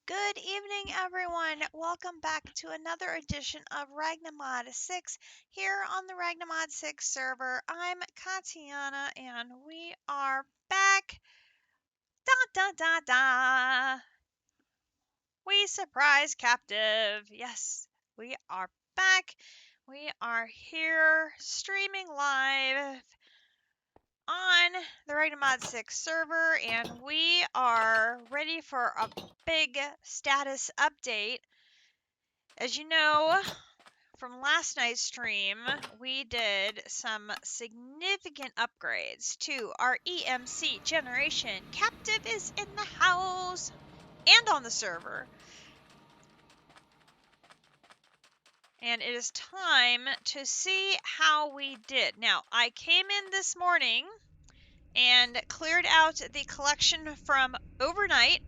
Good evening, everyone. Welcome back to another edition of Ragnamod 6 here on the Ragnamod 6 server. I'm Katiana, and we are back. Da da da da. We surprise captive. Yes, we are back. We are here streaming live on the Ragnamod 6 server, and we are ready for a big status update. As you know, from last night's stream, we did some significant upgrades to our EMC generation. Captive is in the house and on the server. And it is time to see how we did. Now, I came in this morning and cleared out the collection from overnight,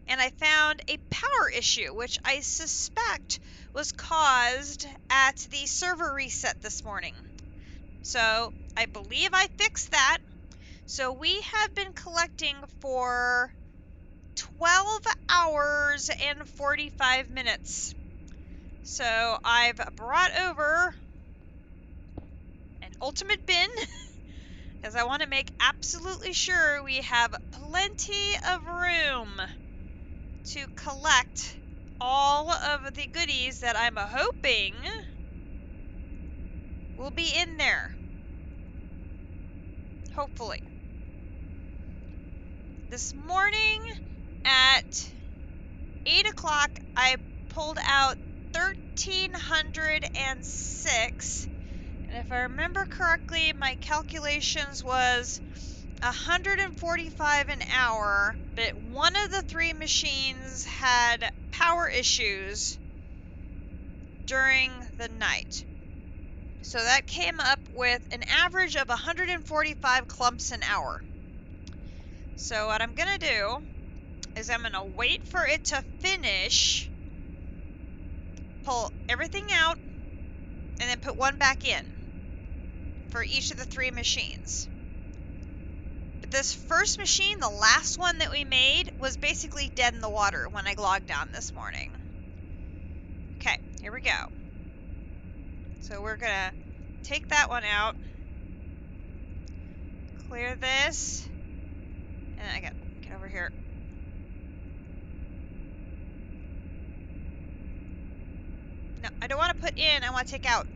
and I found a power issue, which I suspect was caused at the server reset this morning. So I believe I fixed that. So we have been collecting for 12 hours and 45 minutes. So I've brought over an ultimate bin because I want to make absolutely sure we have plenty of room to collect all of the goodies that I'm hoping will be in there. Hopefully. This morning at 8 o'clock, I pulled out 1,306. And if I remember correctly, my calculations was 145 an hour, but one of the three machines had power issues during the night. So that came up with an average of 145 clumps an hour. So what I'm going to do is I'm going to wait for it to finish, pull everything out, and then put one back in for each of the three machines. But this first machine, the last one that we made, was basically dead in the water when I logged on this morning. Okay, here we go. So we're going to take that one out, clear this, and I got to get over here. No, I don't want to put in, I want to take out.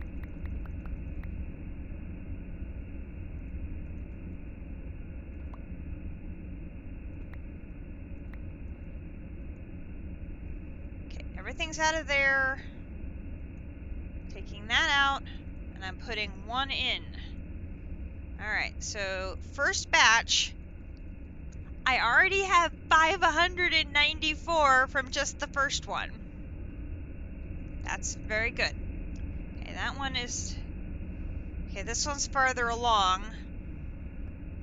Okay, everything's out of there. Taking that out, and I'm putting one in. Alright, so first batch, I already have 594 from just the first one. That's very good. Okay, that one is... Okay, this one's farther along.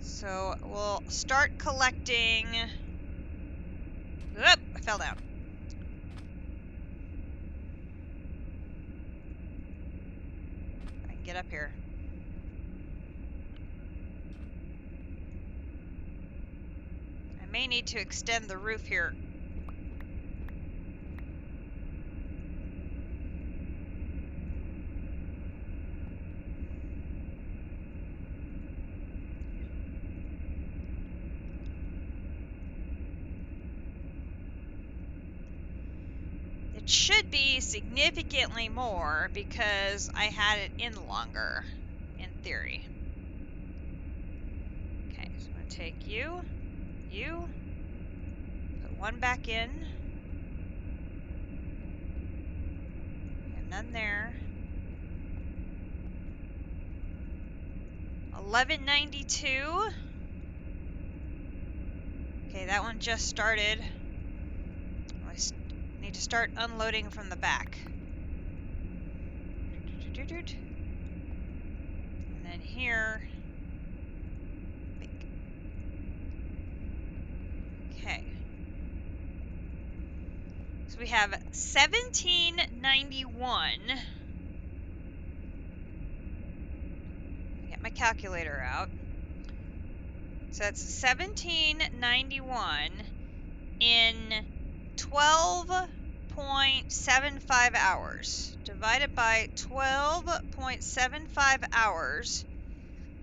So we'll start collecting... Oop, I fell down. I can get up here. I may need to extend the roof here. It should be significantly more because I had it in longer, in theory. Okay, so I'm going to take you, put one back in. We have none there. 1192. Okay, that one just started. I need to start unloading from the back. And then here. Okay. So we have 1791. Get my calculator out. So that's 1791 in 12 12.75 hours. Divided by 12.75 hours.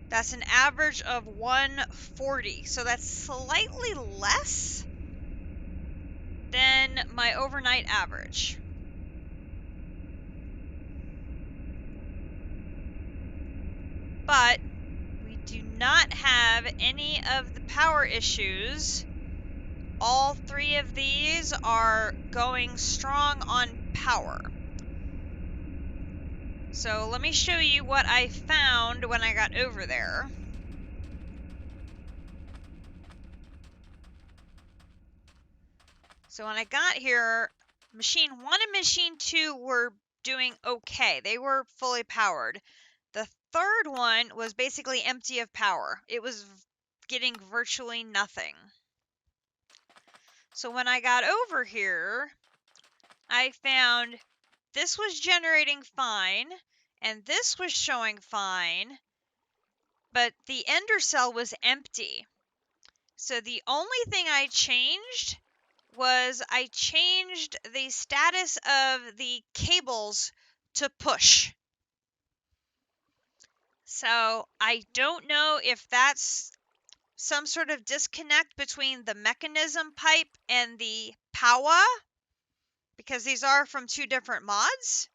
That's an average of 140. So that's slightly less than my overnight average. But we do not have any of the power issues. All three of these are going strong on power. So let me show you what I found when I got over there. So when I got here, machine 1 and machine 2 were doing okay. They were fully powered. The third one was basically empty of power. It was getting virtually nothing. So when I got over here, I found this was generating fine, and this was showing fine, but the ender cell was empty. So the only thing I changed was I changed the status of the cables to push. So I don't know if that's some sort of disconnect between the mechanism pipe and the power, because these are from two different mods.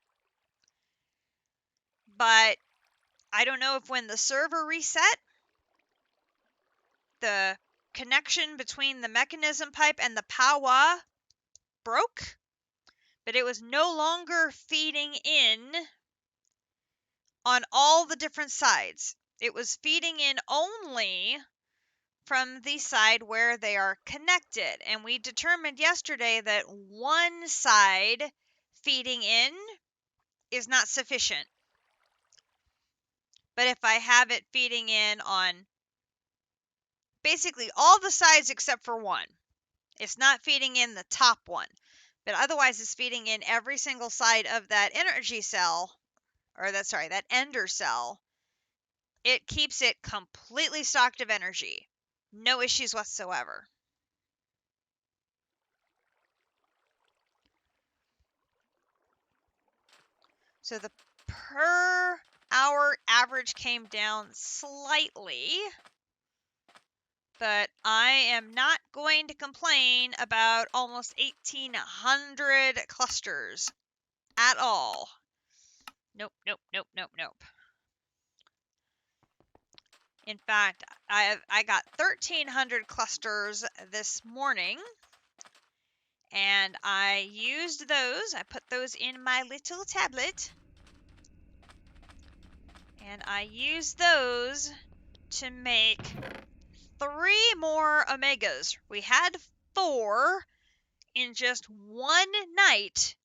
But I don't know if when the server reset, the connection between the mechanism pipe and the power broke, but it was no longer feeding in on all the different sides. It was feeding in only from the side where they are connected. And we determined yesterday that one side feeding in is not sufficient. But if I have it feeding in on basically all the sides except for one, it's not feeding in the top one, but otherwise it's feeding in every single side of that energy cell, or that ender cell. It keeps it completely stocked of energy. No issues whatsoever. So the per hour average came down slightly, but I am not going to complain about almost 1,800 clusters at all. Nope, nope, nope, nope, nope. In fact, I got 1,300 clusters this morning, and I used those. I put those in my little tablet, and I used those to make 3 more omegas. We had 4 in just one night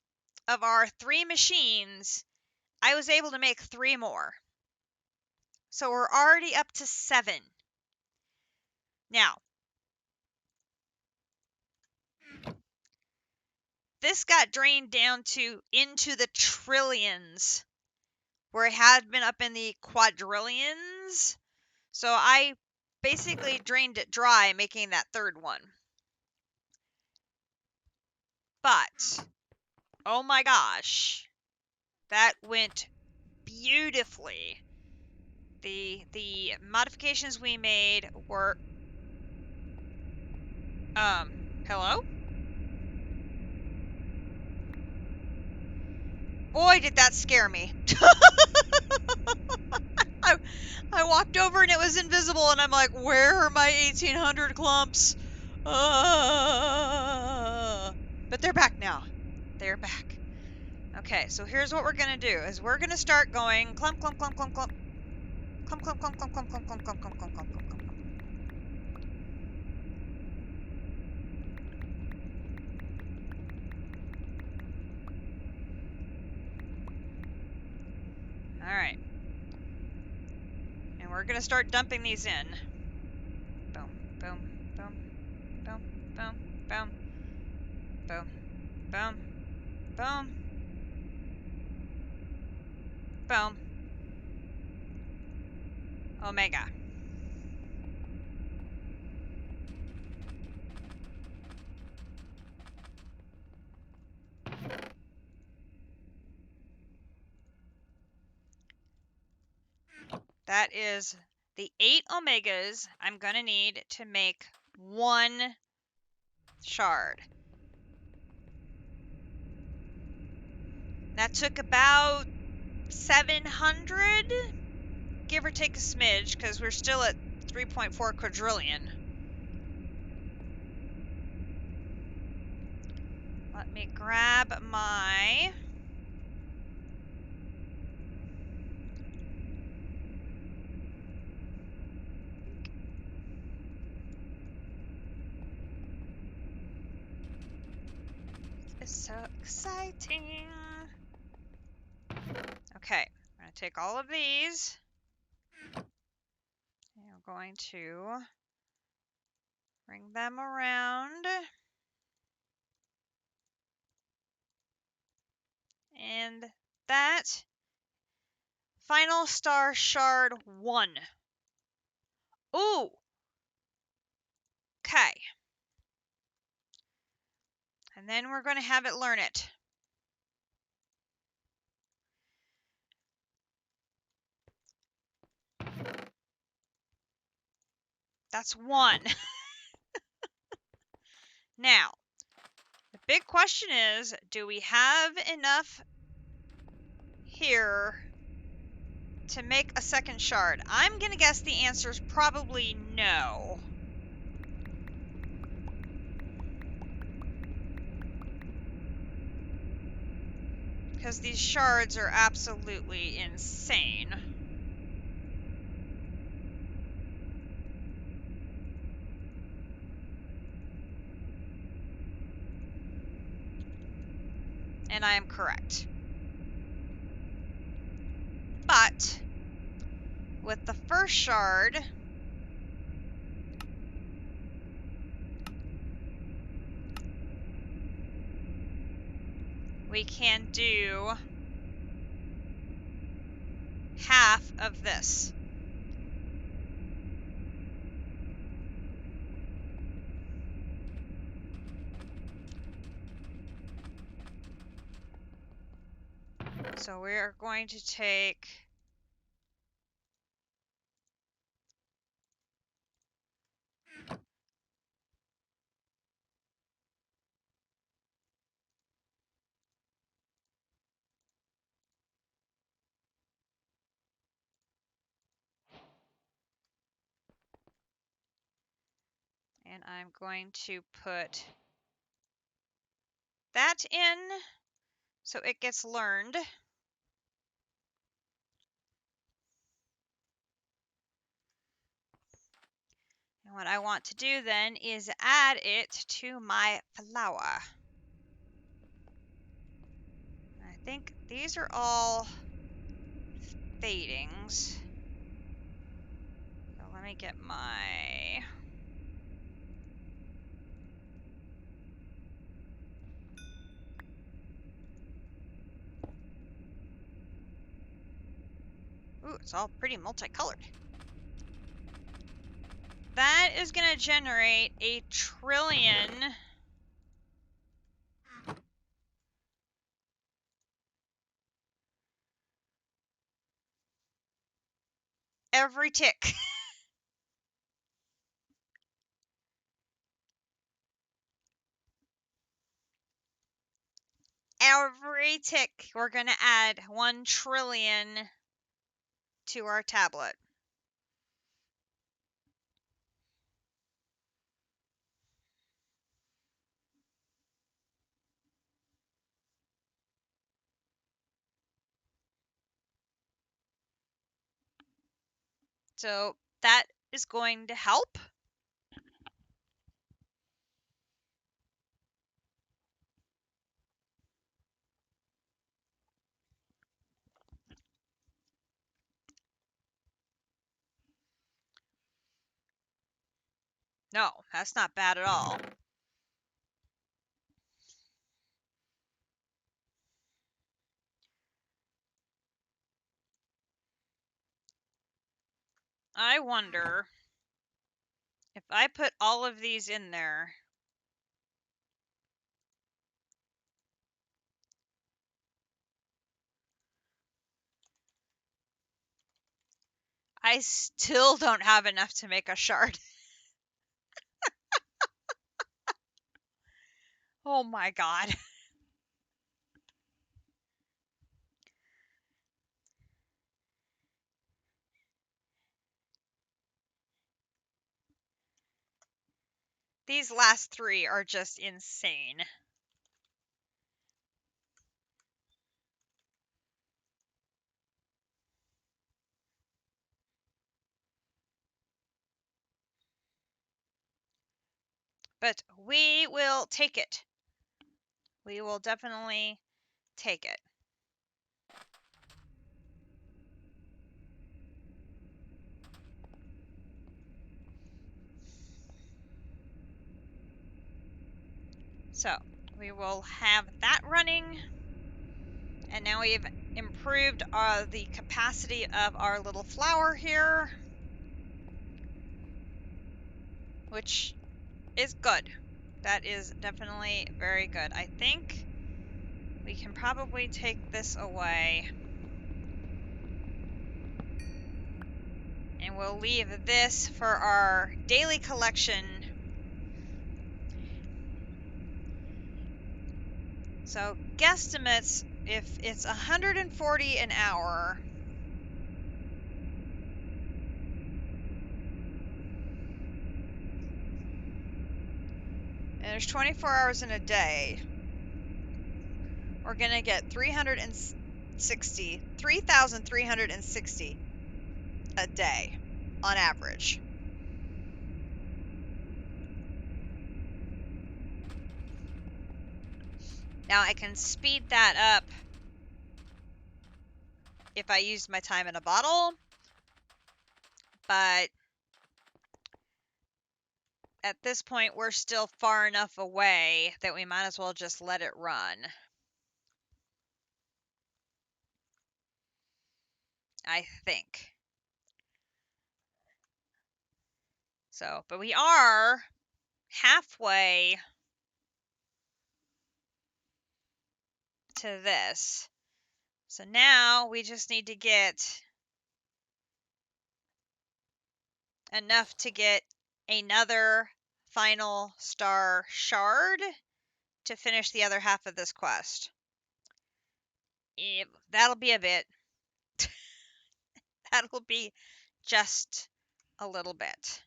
of our 3 machines. I was able to make 3 more. So we're already up to 7. Now, this got drained down to into the trillions, where it had been up in the quadrillions. So I basically drained it dry, making that third one. But, oh my gosh, that went beautifully. The modifications we made were, hello? Boy, did that scare me. I walked over and it was invisible, and I'm like, where are my 1,800 clumps? But they're back now. They're back. Okay, so here's what we're gonna do, is we're gonna start going clump, clump, clump, clump, clump. Clump, clump, clump, clump, clump, clump, clump, clump, clump, clump, clump, clump, clump. Alright. And we're gonna start dumping these in. Boom, boom, boom, boom, boom, boom, boom, boom, boom, boom. Omega. that is the 8 omegas I'm going to need to make 1 shard. That took about 700, give or take a smidge, because we're still at 3.4 quadrillion. Let me grab my... It's so exciting. Okay, I'm going to take all of these. And I'm going to bring them around. And that, final star shard 1. Ooh! Okay. And then we're going to have it learn it. That's 1. Now, the big question is, do we have enough here to make a second shard? I'm going to guess the answer is probably no. Because these shards are absolutely insane. And I am correct. But with the first shard, we can do half of this. So we are going to take and I'm going to put that in so it gets learned. And what I want to do then is add it to my flower. I think these are all fadings. So let me get my... Ooh, it's all pretty multicolored. That is going to generate 1 trillion every tick. Every tick, we're going to add 1 trillion to our tablet. So that is going to help. No, that's not bad at all. I wonder if I put all of these in there, I still don't have enough to make a shard. Oh my god. These last 3 are just insane. But we will take it. We will definitely take it. So we will have that running. And now we've improved the capacity of our little flower here, which is good. That is definitely very good. I think we can probably take this away. And we'll leave this for our daily collection. So guesstimates, if it's 140 an hour, and there's 24 hours in a day, we're gonna get 3,360 a day on average. Now I can speed that up if I used my time in a bottle, but at this point we're still far enough away that we might as well just let it run. I think. So, but we are halfway to this. So now we just need to get enough to get another final star shard to finish the other half of this quest. That'll be a bit. That'll be just a little bit.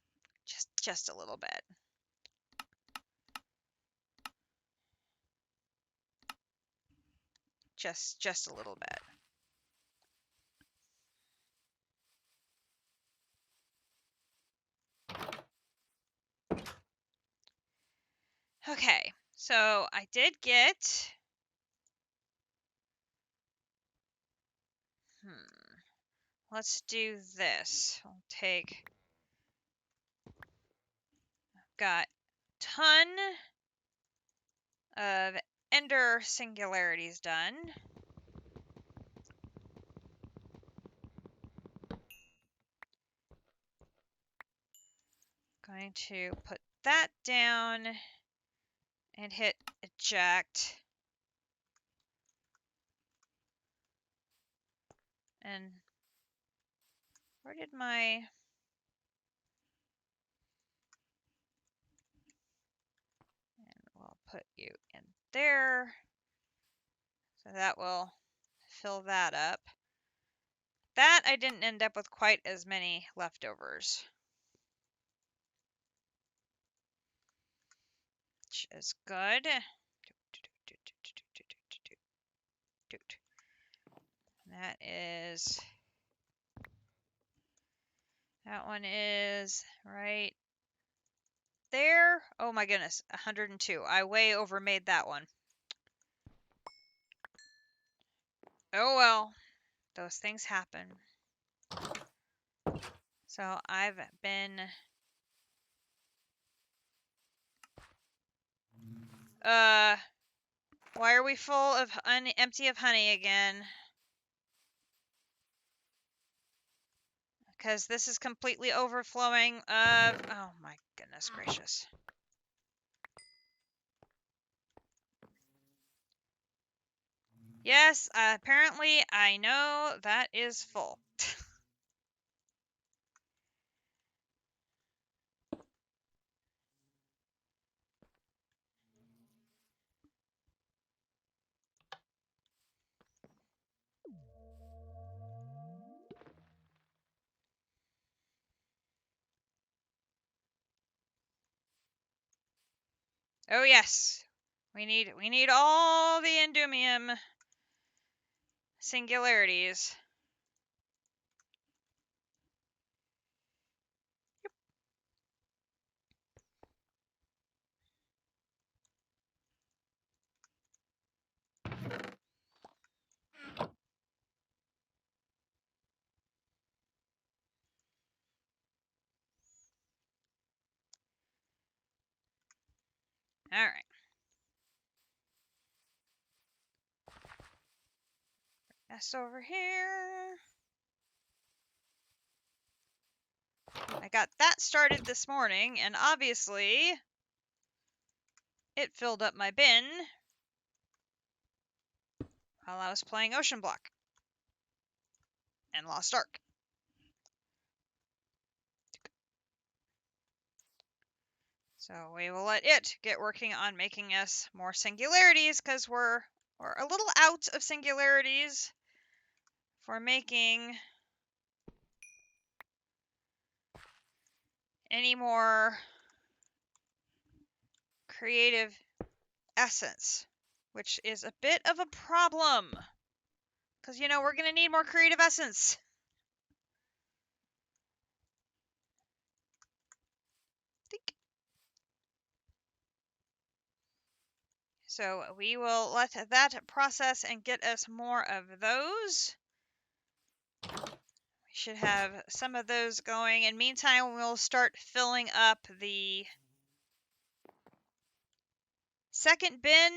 Just a little bit. Just a little bit. Okay, so I did get... Let's do this. I'll take... Got ton of Ender singularities done. Going to put that down and hit eject. And where did my... And we'll put you in there. So that will fill that up. That I didn't end up with quite as many leftovers, which is good. That one is right there. Oh my goodness, 102. I way overmade that one. Oh well, those things happen. So I've been why are we full of empty of honey again? Because this is completely overflowing of... Oh my goodness gracious. Yes, apparently I know that is full. Oh yes, we need all the endumium singularities. All right. That's over here. I got that started this morning, and obviously it filled up my bin while I was playing Ocean Block and Lost Ark. So we will let it get working on making us more singularities, because we're a little out of singularities for making any more creative essence, which is a bit of a problem, because, you know, we're going to need more creative essence. Think. So we will let that process and get us more of those. We should have some of those going. In the meantime, we'll start filling up the second bin.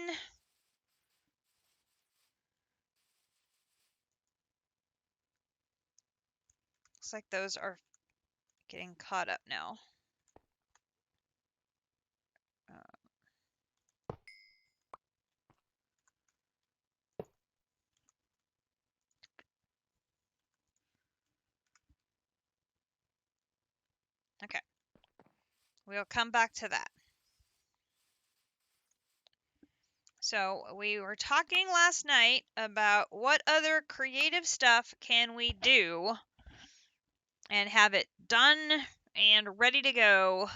Looks like those are getting caught up now. Okay. We'll come back to that. So we were talking last night about what other creative stuff can we do and have it done and ready to go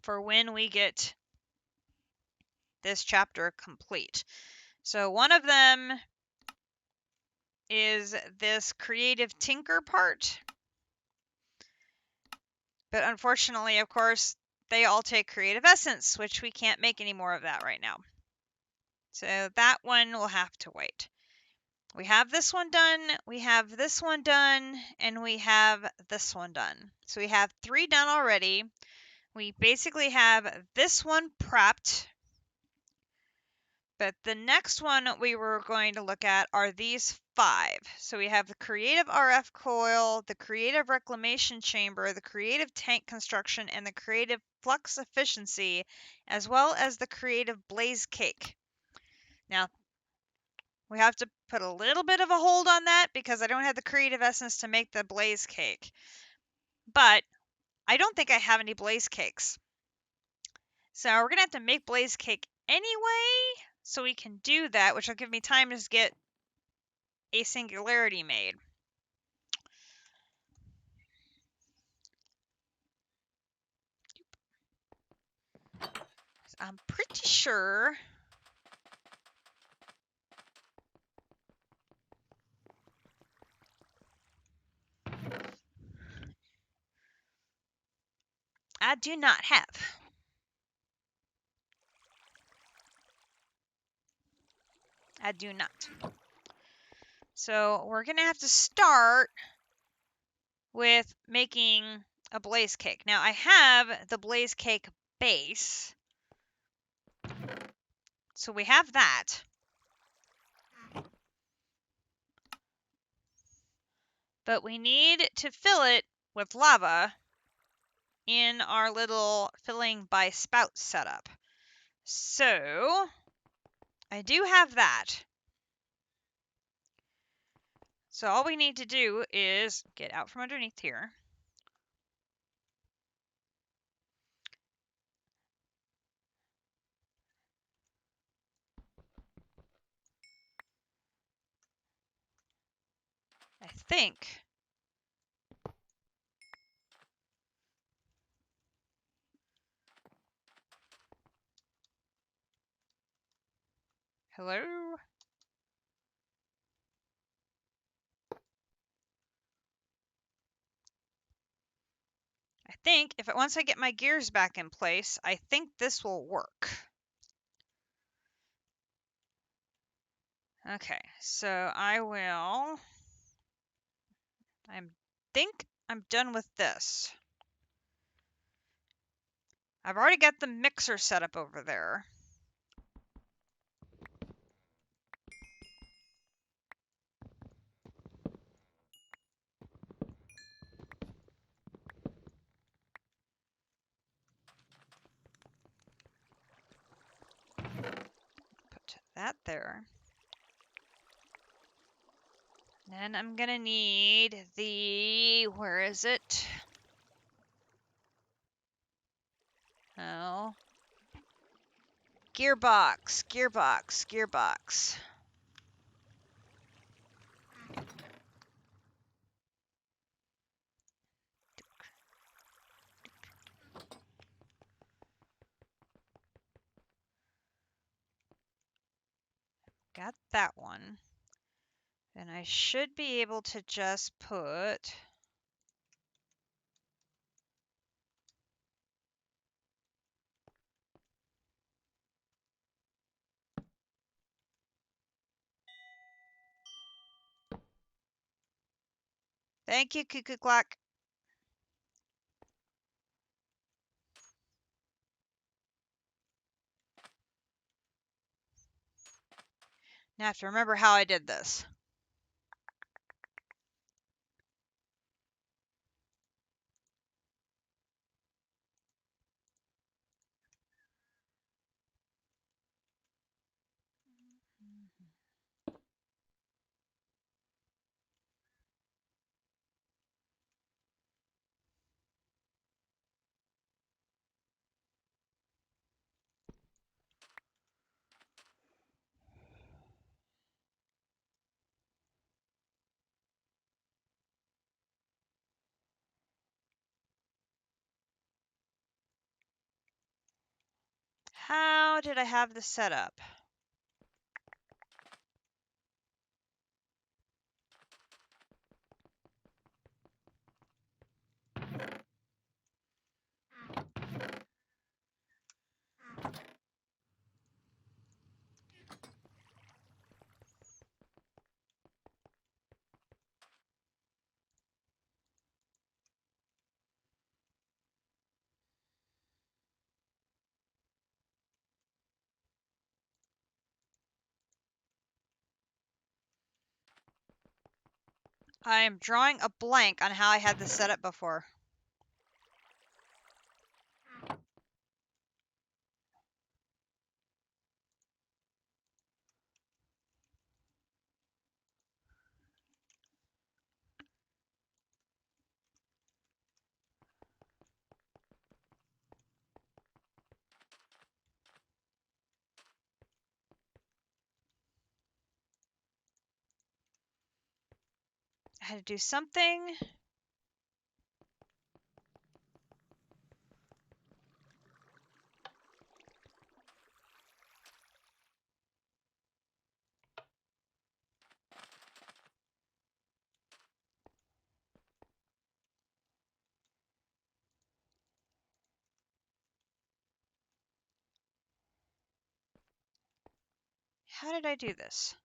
for when we get this chapter complete. So one of them is this creative tinker part. But unfortunately, of course, they all take creative essence, which we can't make any more of that right now. So that one will have to wait. We have this one done, we have this one done, and we have this one done. So we have 3 done already. We basically have this one prepped. But the next one we were going to look at are these 5. So we have the creative RF coil, the creative reclamation chamber, the creative tank construction, and the creative flux efficiency, as well as the creative blaze cake. Now, we have to put a little bit of a hold on that because I don't have the creative essence to make the blaze cake. But I don't think I have any blaze cakes. So we're going to have to make blaze cake anyway, so we can do that, which will give me time to get a singularity made. I'm pretty sure I do not have. I do not. So we're going to have to start with making a blaze cake. Now I have the blaze cake base. So we have that. But we need to fill it with lava in our little filling by spout setup. So I do have that. So all we need to do is get out from underneath here. I think Hello? I think once I get my gears back in place, I think this will work. Okay, so I think I'm done with this. I've already got the mixer set up over there. Put that there. Then I'm gonna need where is it? Oh. Gearbox. Got that one. Then I should be able to just put... Thank you, Cuckoo Clock. Now I have to remember how I did this. How did I have this set up? I am drawing a blank on how I had this set up before. I had to do something. How did I do this?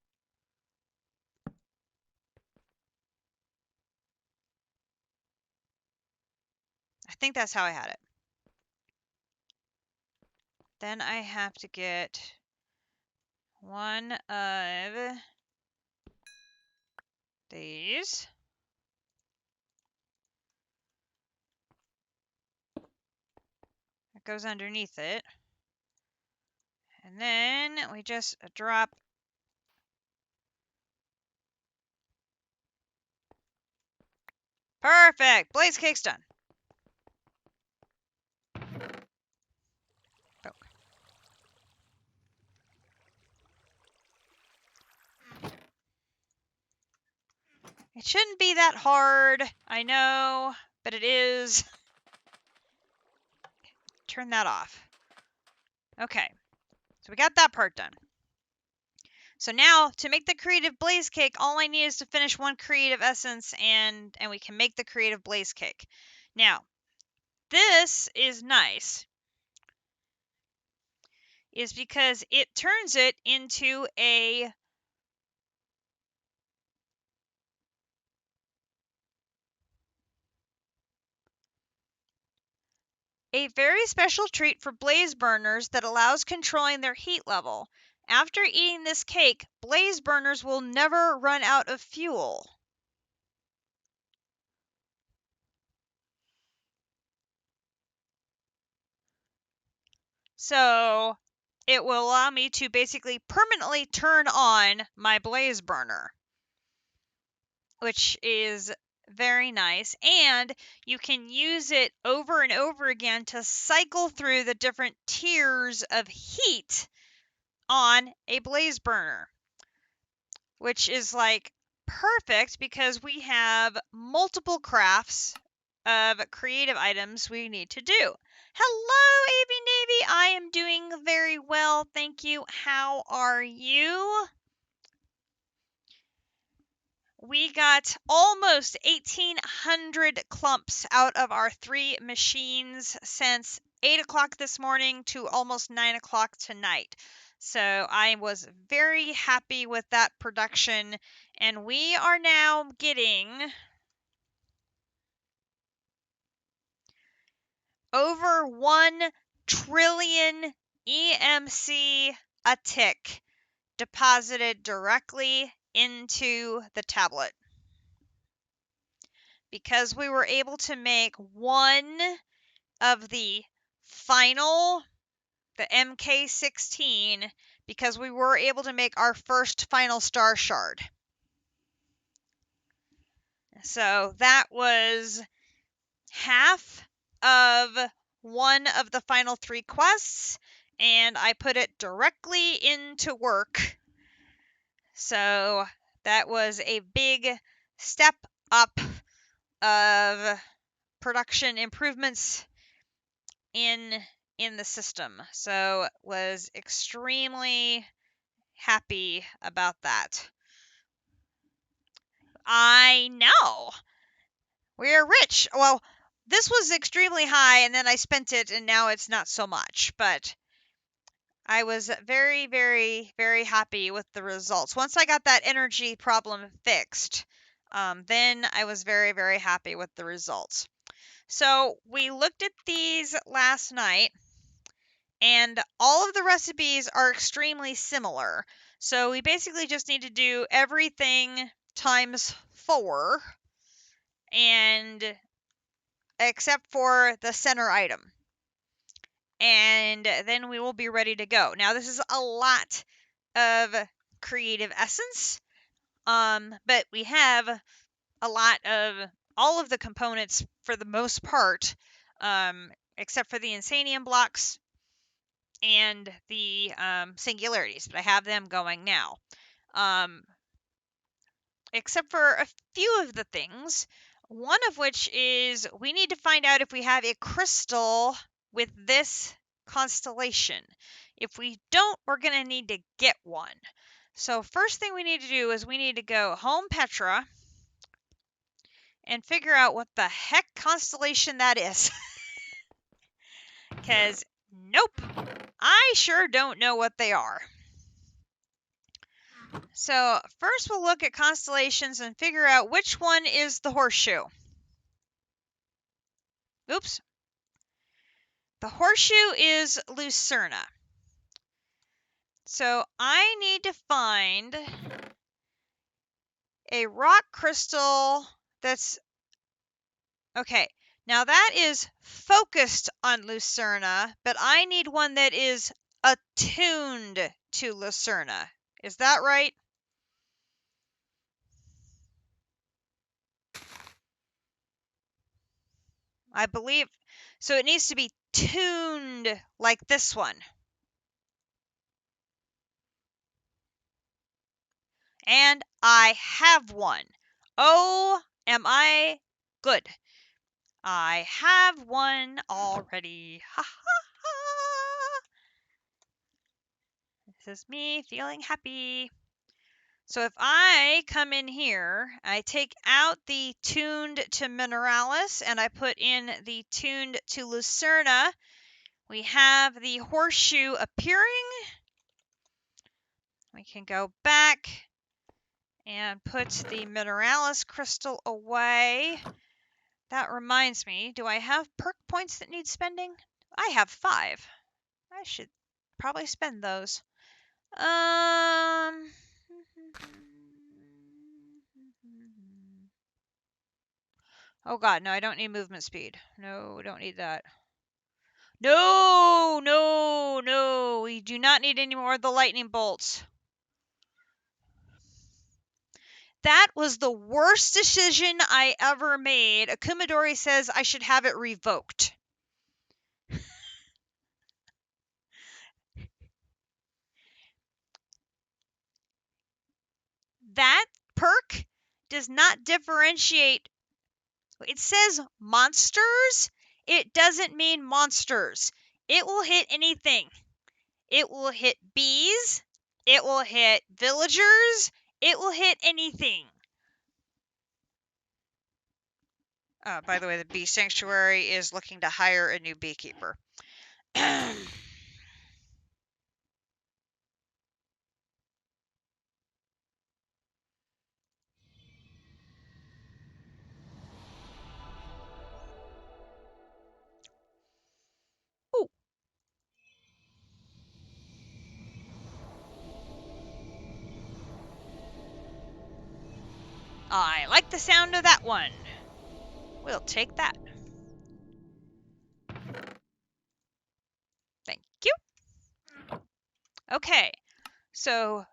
I think that's how I had it. Then I have to get one of these. It goes underneath it. And then we just drop. Perfect! Blaze cake's done. Oh. It shouldn't be that hard. I know, but it is. Turn that off. Okay, so we got that part done. So now to make the creative blaze cake, all I need is to finish one creative essence and we can make the creative blaze cake. Now, this is nice, is because it turns it into a very special treat for blaze burners that allows controlling their heat level. After eating this cake, blaze burners will never run out of fuel. So it will allow me to basically permanently turn on my blaze burner, which is very nice. And you can use it over and over again to cycle through the different tiers of heat on a blaze burner, which is like perfect because we have multiple crafts of creative items we need to do. Hello, AB Navy. I am doing very well, thank you. How are you? We got almost 1,800 clumps out of our 3 machines since 8 o'clock this morning to almost 9 o'clock tonight. So I was very happy with that production, and we are now getting over 1 trillion EMC a tick deposited directly into the tablet. Because we were able to make one of the final, the MK16, because we were able to make our first final star shard. So that was half of one of the final 3 quests, and I put it directly into work. So that was a big step up of production improvements in the system. So was extremely happy about that. I know. We're rich. Well, this was extremely high and then I spent it and now it's not so much, but I was very, very, very happy with the results. Once I got that energy problem fixed, then I was very, very happy with the results. So we looked at these last night, and all of the recipes are extremely similar. So we basically just need to do everything times 4, and except for the center item. And then we will be ready to go. Now this is a lot of creative essence, but we have a lot of all of the components for the most part, except for the Insanium blocks and the singularities, but I have them going now. Except for a few of the things, one of which is we need to find out if we have a crystal with this constellation. If we don't, we're going to need to get one. So first thing we need to do is we need to go home Petra and figure out what the heck constellation that is. Because, nope, I sure don't know what they are. So first we'll look at constellations and figure out which one is the horseshoe. Oops. The horseshoe is Lucerna. So I need to find a rock crystal that's... Okay, now that is focused on Lucerna, but I need one that is attuned to Lucerna. Is that right? I believe... So it needs to be tuned like this one. And I have one. Oh, am I good? I have one already. Ha ha ha. This is me feeling happy. So if I come in here, I take out the tuned to Mineralis and I put in the tuned to Lucerna, we have the horseshoe appearing. We can go back and put the Mineralis crystal away. That reminds me, do I have perk points that need spending? I have 5. I should probably spend those. Oh god, no, I don't need movement speed. No, don't need that. No, no, no. We do not need any more of the lightning bolts. That was the worst decision I ever made. Akumadori says I should have it revoked. That perk does not differentiate. It says monsters. It doesn't mean monsters. It will hit anything. It will hit bees. It will hit villagers. It will hit anything. By the way, the bee sanctuary is looking to hire a new beekeeper. Ooh. I like the sound of that one. We'll take that. Thank you. Okay, so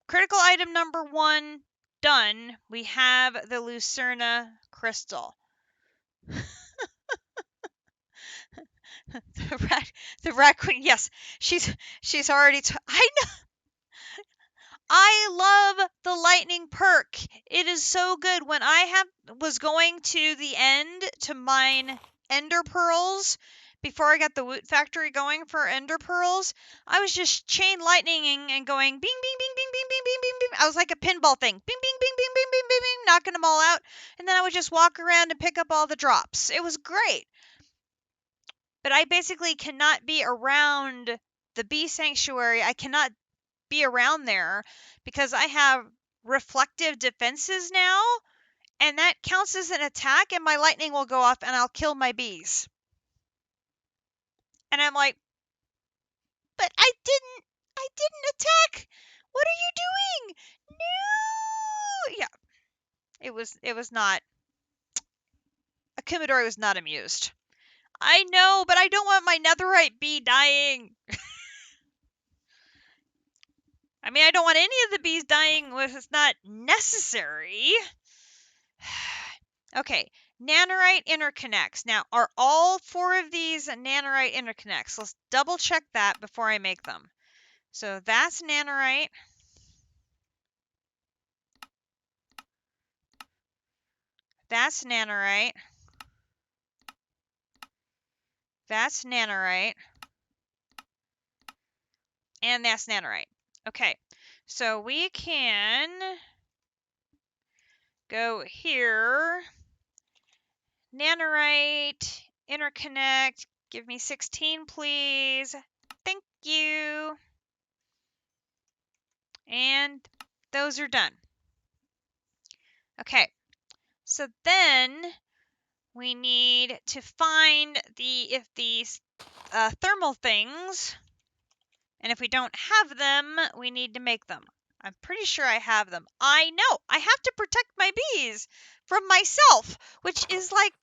critical item number 1 done. We have the Lucerna crystal. the rat queen, yes, she's already. I know. I love the lightning perk. It is so good. When I was going to the end to mine ender pearls before I got the Woot factory going for ender pearls, I was just chain lightninging and going bing bing bing bing bing bing bing bing bing. I was like a pinball thing. Bing bing bing bing bing bing bing bing, knocking them all out, and then I would just walk around and pick up all the drops. It was great. But I basically cannot be around the bee sanctuary. I cannot be around there because I have reflective defenses now, and that counts as an attack, and my lightning will go off and I'll kill my bees. And I'm like, but I didn't attack. What are you doing? No. Yeah. It was not. Akumadori was not amused. I know, but I don't want my netherite bee dying. I mean, I don't want any of the bees dying if it's not necessary. Okay, nanorite interconnects. Now, are all 4 of these nanorite interconnects? Let's double check that before I make them. So that's nanorite. That's nanorite. That's nanorite. And that's nanorite. Okay, so we can go here. Nanorite, interconnect, give me 16, please. Thank you. And those are done. Okay, so then we need to find if these thermal things, and if we don't have them, we need to make them. I'm pretty sure I have them. I know, I have to protect my bees from myself, which is like,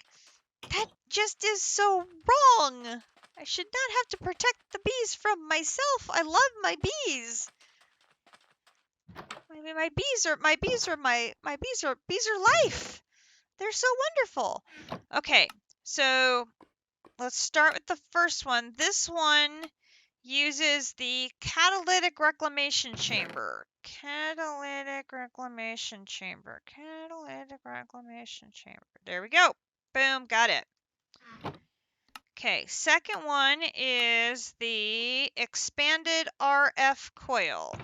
that just is so wrong. I should not have to protect the bees from myself. I love my bees. I mean, bees are life. They're so wonderful. Okay, so let's start with the first one. This one uses the catalytic reclamation chamber. Catalytic reclamation chamber. Catalytic reclamation chamber. There we go. Boom, got it. Okay, second one is the expanded RF coil.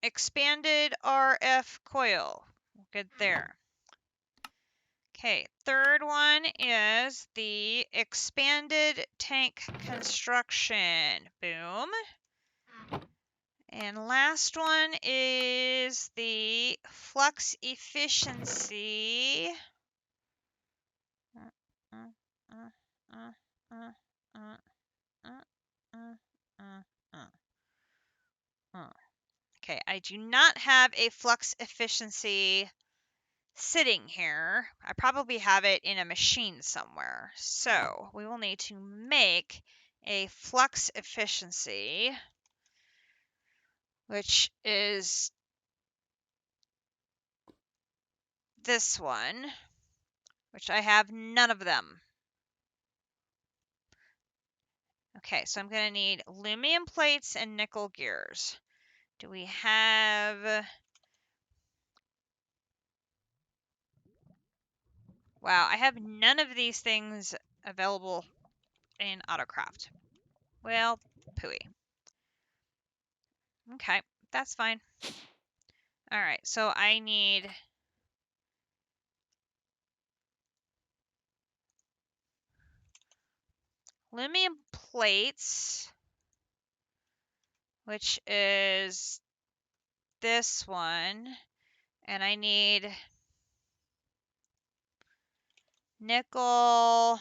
expanded RF coil. Good there. Okay, third one is the expanded tank construction. Boom. And last one is the flux efficiency. Okay, I do not have a flux efficiency sitting here. I probably have it in a machine somewhere. So we will need to make a flux efficiency, which is this one, which I have none of them. Okay, so I'm going to need aluminum plates and nickel gears. Do we have... Wow, I have none of these things available in AutoCraft. Well, pooey. Okay, that's fine. All right, so I need... aluminum plates, which is this one, and I need nickel.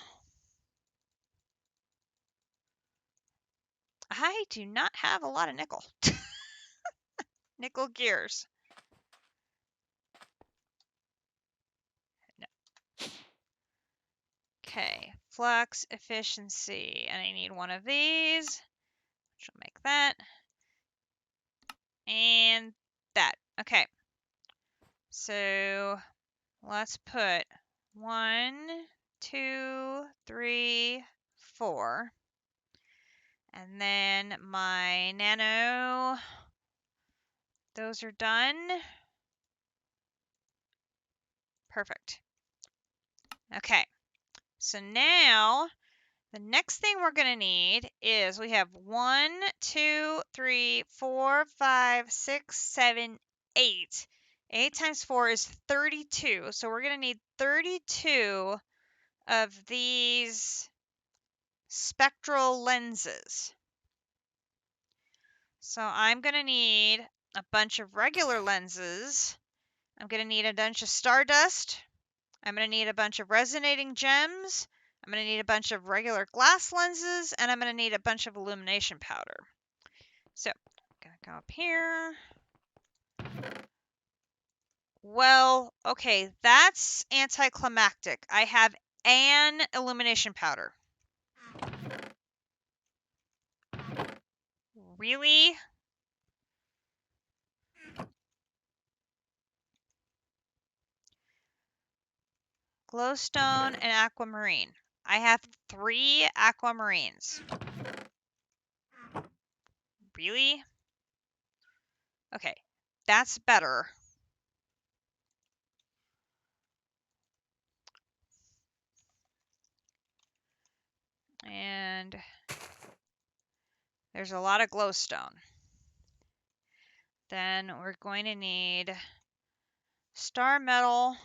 I do not have a lot of nickel. Nickel gears. No. Okay, flux efficiency, and I need one of these, which will make that, and that. Okay, so let's put 1, 2, 3, 4. And then my nano, those are done. Perfect. Okay, so now the next thing we're going to need is we have 1, 2, 3, 4, 5, 6, 7, 8. 8 times 4 is 32. So we're going to need 32 of these spectral lenses. So I'm going to need a bunch of regular lenses. I'm going to need a bunch of stardust. I'm going to need a bunch of resonating gems. I'm going to need a bunch of regular glass lenses, and I'm going to need a bunch of illumination powder. So I'm going to go up here. Well, okay, that's anticlimactic. I have an illumination powder. Really? Glowstone and aquamarine. I have 3 aquamarines. Really? Okay, that's better. And there's a lot of glowstone. Then we're going to need star metal.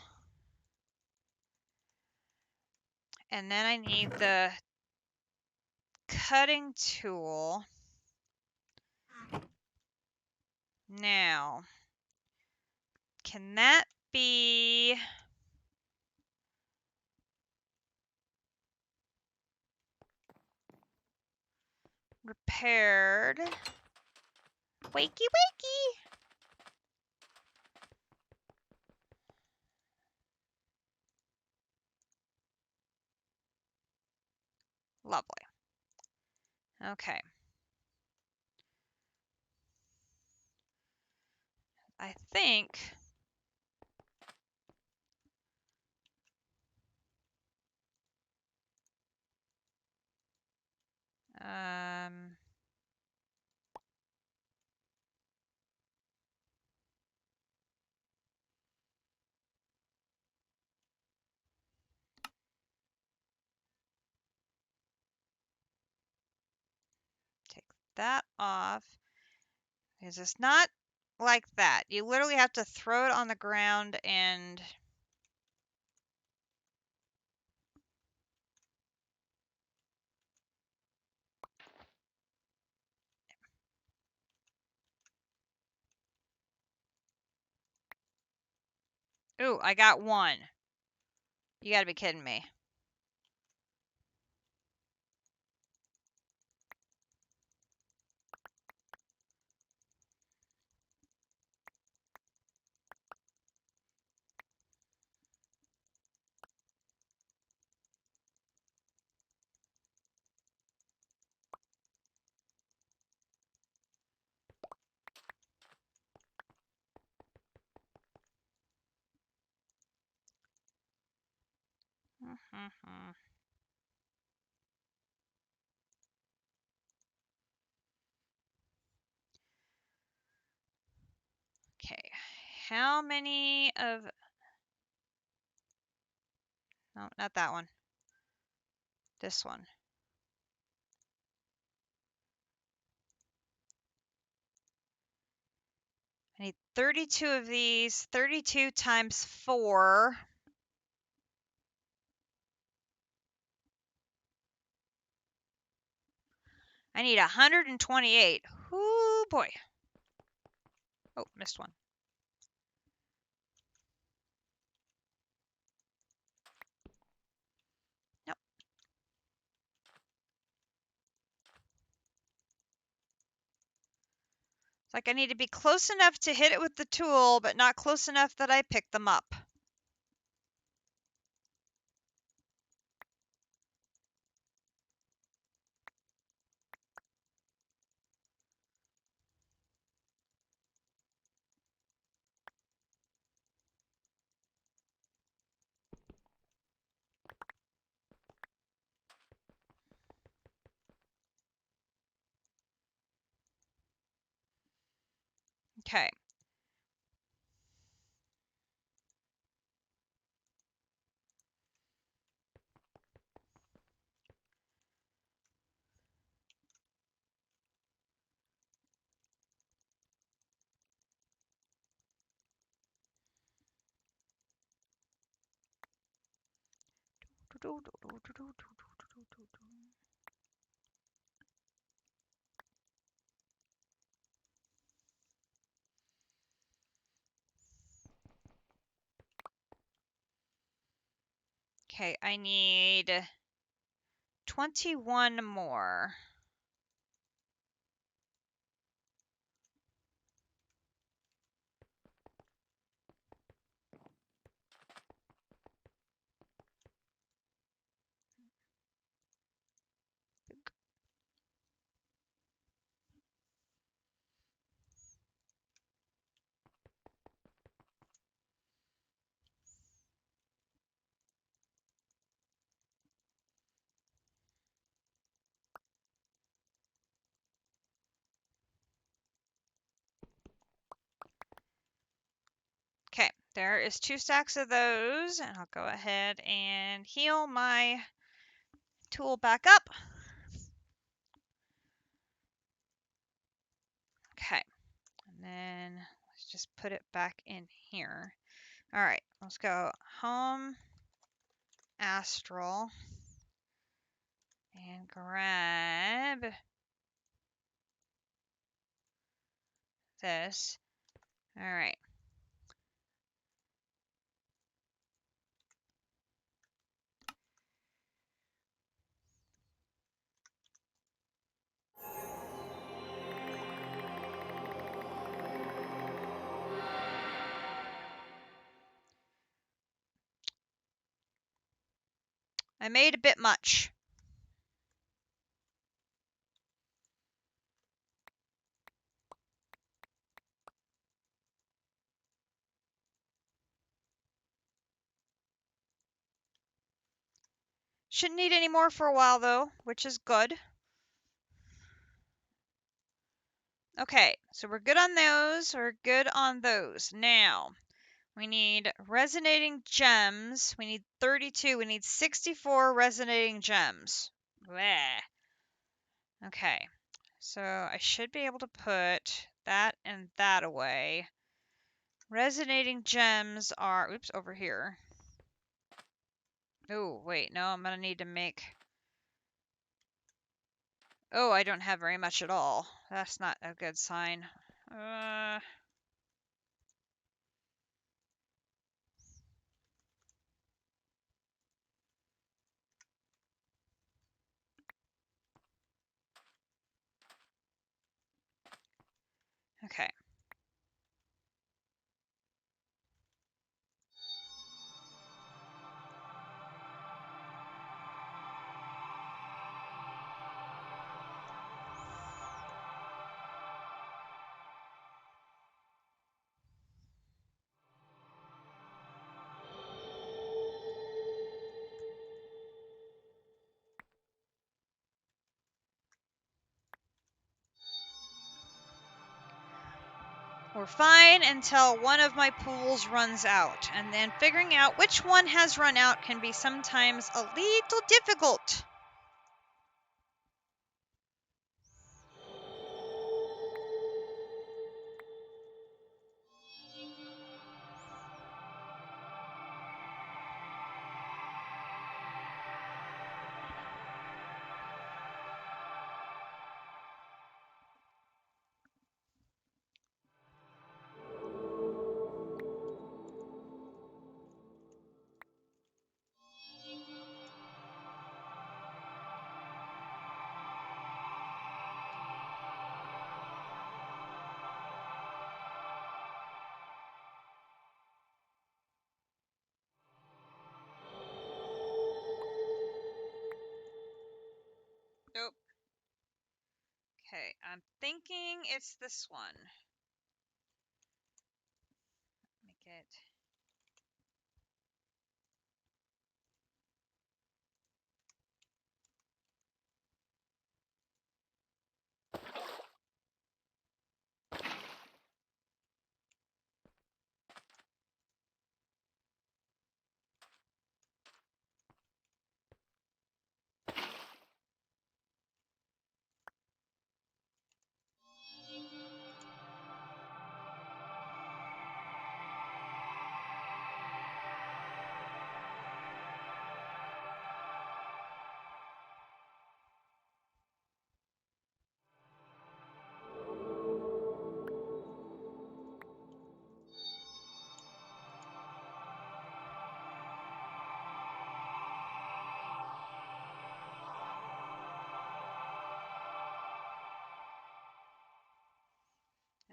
And then I need the cutting tool. Now, can that be repaired? Wakey, wakey. Lovely. Okay. I think take that off. Because it's not like that. You literally have to throw it on the ground and... Ooh, I got one. You gotta be kidding me. Okay, how many of... No, not that one. This one. I need 32 of these. 32 times 4. I need 128. Ooh, boy. Oh, missed one. Nope. It's like I need to be close enough to hit it with the tool, but not close enough that I pick them up. Okay. Okay, I need 21 more. Okay, there is 2 stacks of those, and I'll go ahead and heal my tool back up. Okay, and then let's just put it back in here. All right, let's go home, astral, and grab this. All right. I made a bit much. Shouldn't need any more for a while though, which is good. Okay, so we're good on those. We're good on those. Now, we need resonating gems. We need 32. We need 64 resonating gems. Bleh. Okay, so I should be able to put that and that away. Resonating gems are, oops, over here. Oh, wait, no, I'm gonna need to make... Oh, I don't have very much at all. That's not a good sign. Okay. We're fine until one of my pools runs out, and then figuring out which one has run out can be sometimes a little difficult. Nope. Okay, I'm thinking it's this one. Make it...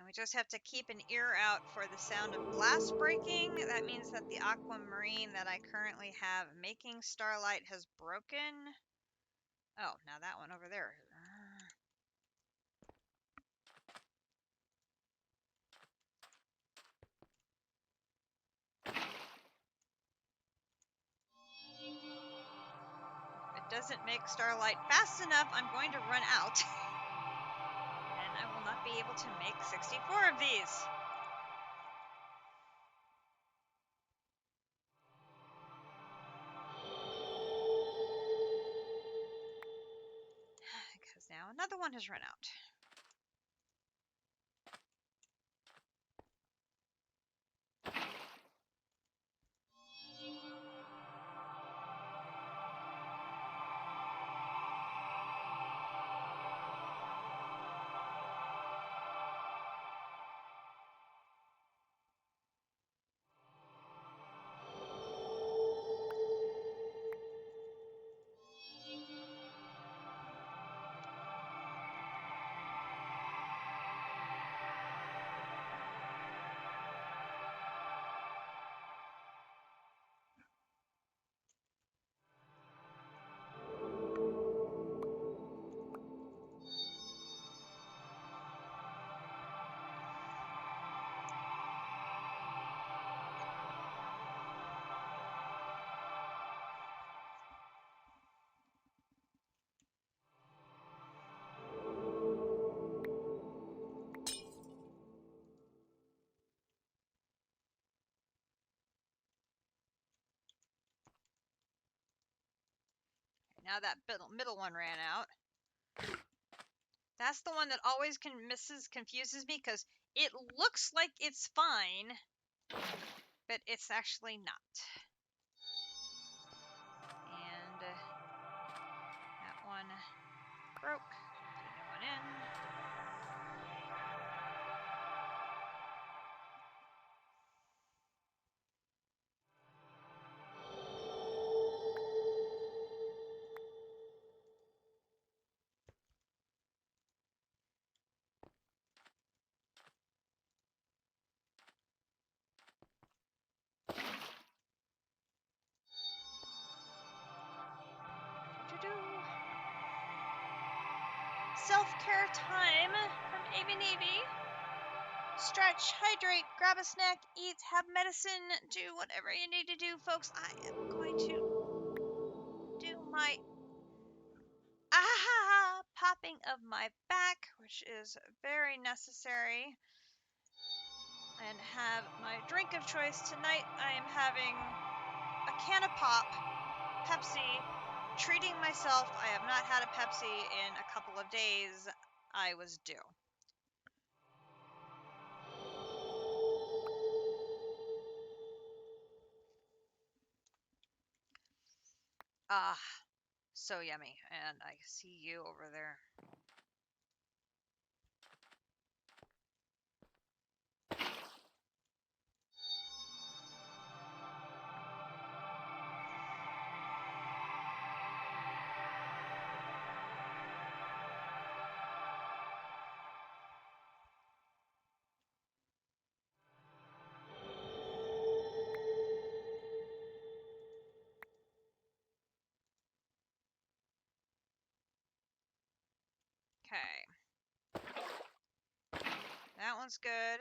We just have to keep an ear out for the sound of glass breaking. That means that the aquamarine that I currently have making starlight has broken. Oh, now that one over there. If it doesn't make starlight fast enough, I'm going to run out. And I will not be able to make 64 of these. Because now another one has run out. Now that middle one ran out. That's the one that always confuses me because it looks like it's fine, but it's actually not. And that one broke. Put a new one in. Self-care time from Avy Navy. Stretch, hydrate, grab a snack, eat, have medicine, do whatever you need to do, folks. I am going to do my popping of my back, which is very necessary, and have my drink of choice. Tonight I am having a can of pop, Pepsi, treating myself. I have not had a Pepsi in a couple of days. I was due. Ah, so yummy. And I see you over there. Okay. That one's good.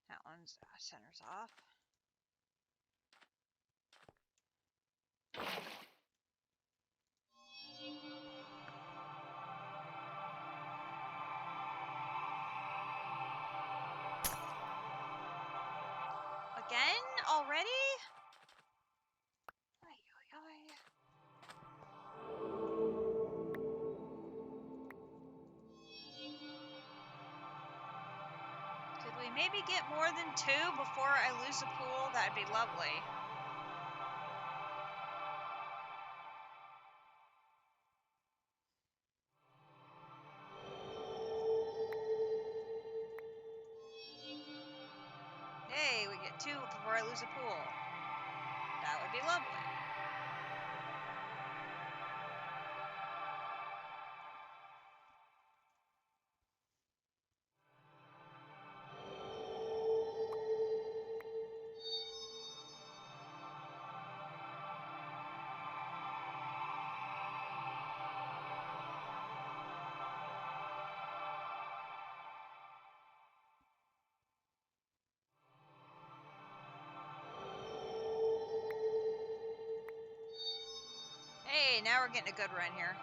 That one's centers off. Again? Already? Ay, ay, ay. Could we maybe get more than 2 before I lose a pool? That'd be lovely. Hey, we get 2 before I lose a pool. That would be lovely. Hey, now we're getting a good run here.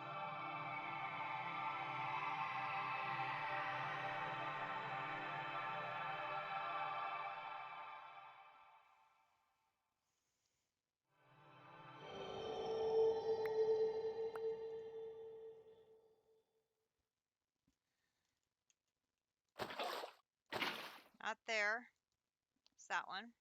Not there. It's that one.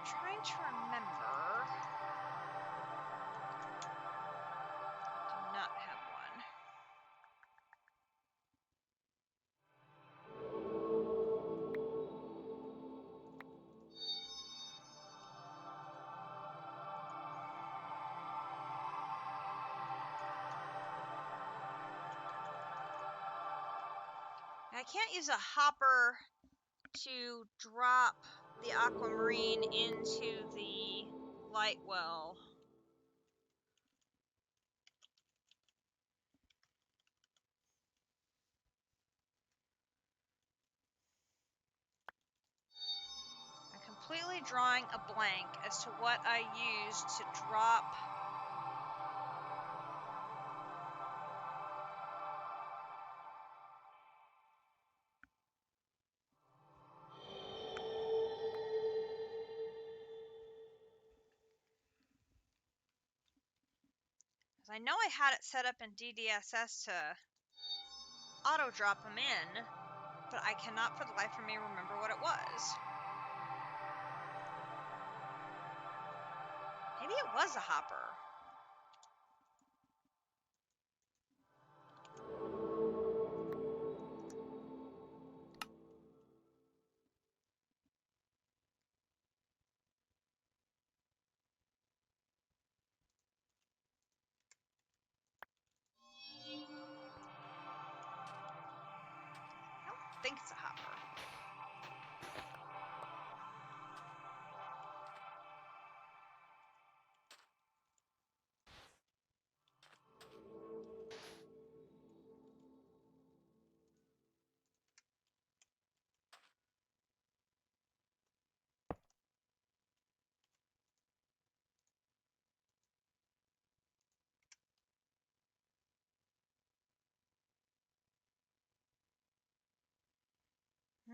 Trying to remember. Do not have one. I can't use a hopper to drop the aquamarine into the light well. I'm completely drawing a blank as to what I used to drop. I know I had it set up in DDSS to auto drop them in, but I cannot for the life of me remember what it was. Maybe it was a hopper. I don't think it's a hopper.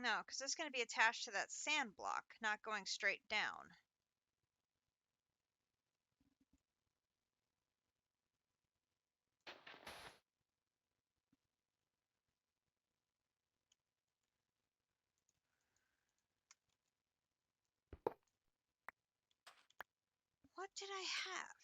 No, because it's going to be attached to that sand block, not going straight down. What did I have?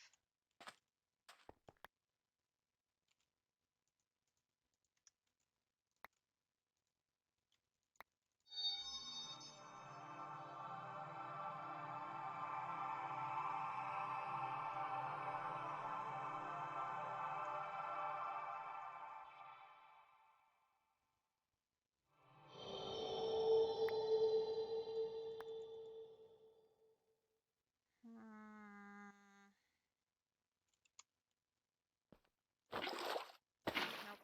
Nope.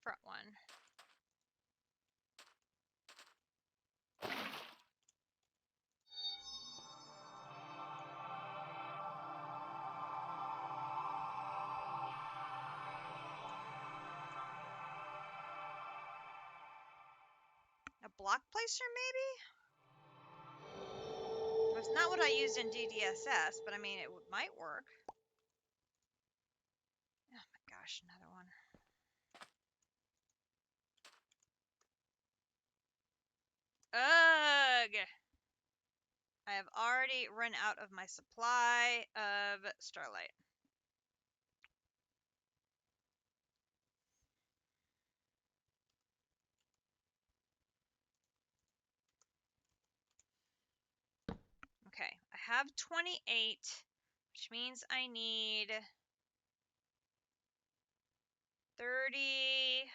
Front one. A block placer, maybe? It's not what I used in DDSS, but I mean, it might work. Oh my gosh, another one. Ugh! I have already run out of my supply of Starlight. Okay, I have 28, which means I need 30.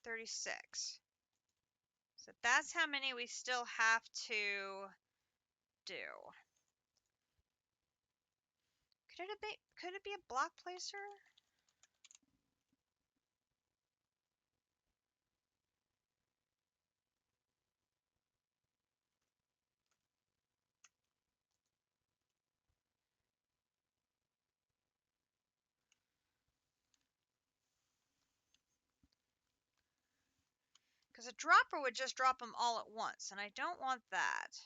36. So that's how many we still have to do. Could it be a block placer? Because a dropper would just drop them all at once, and I don't want that.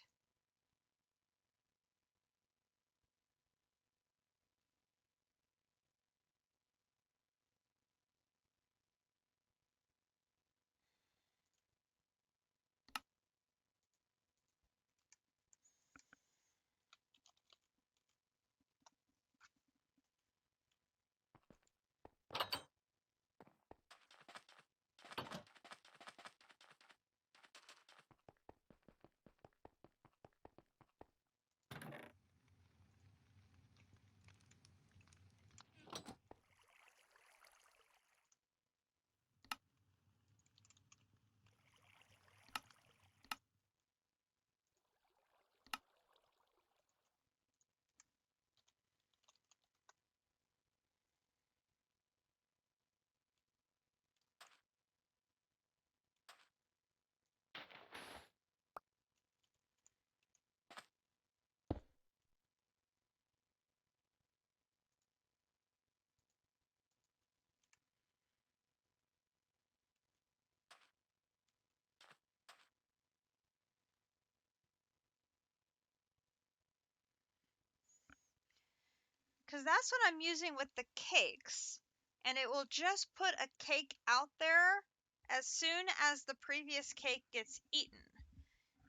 because that's what I'm using with the cakes. And it will just put a cake out there as soon as the previous cake gets eaten.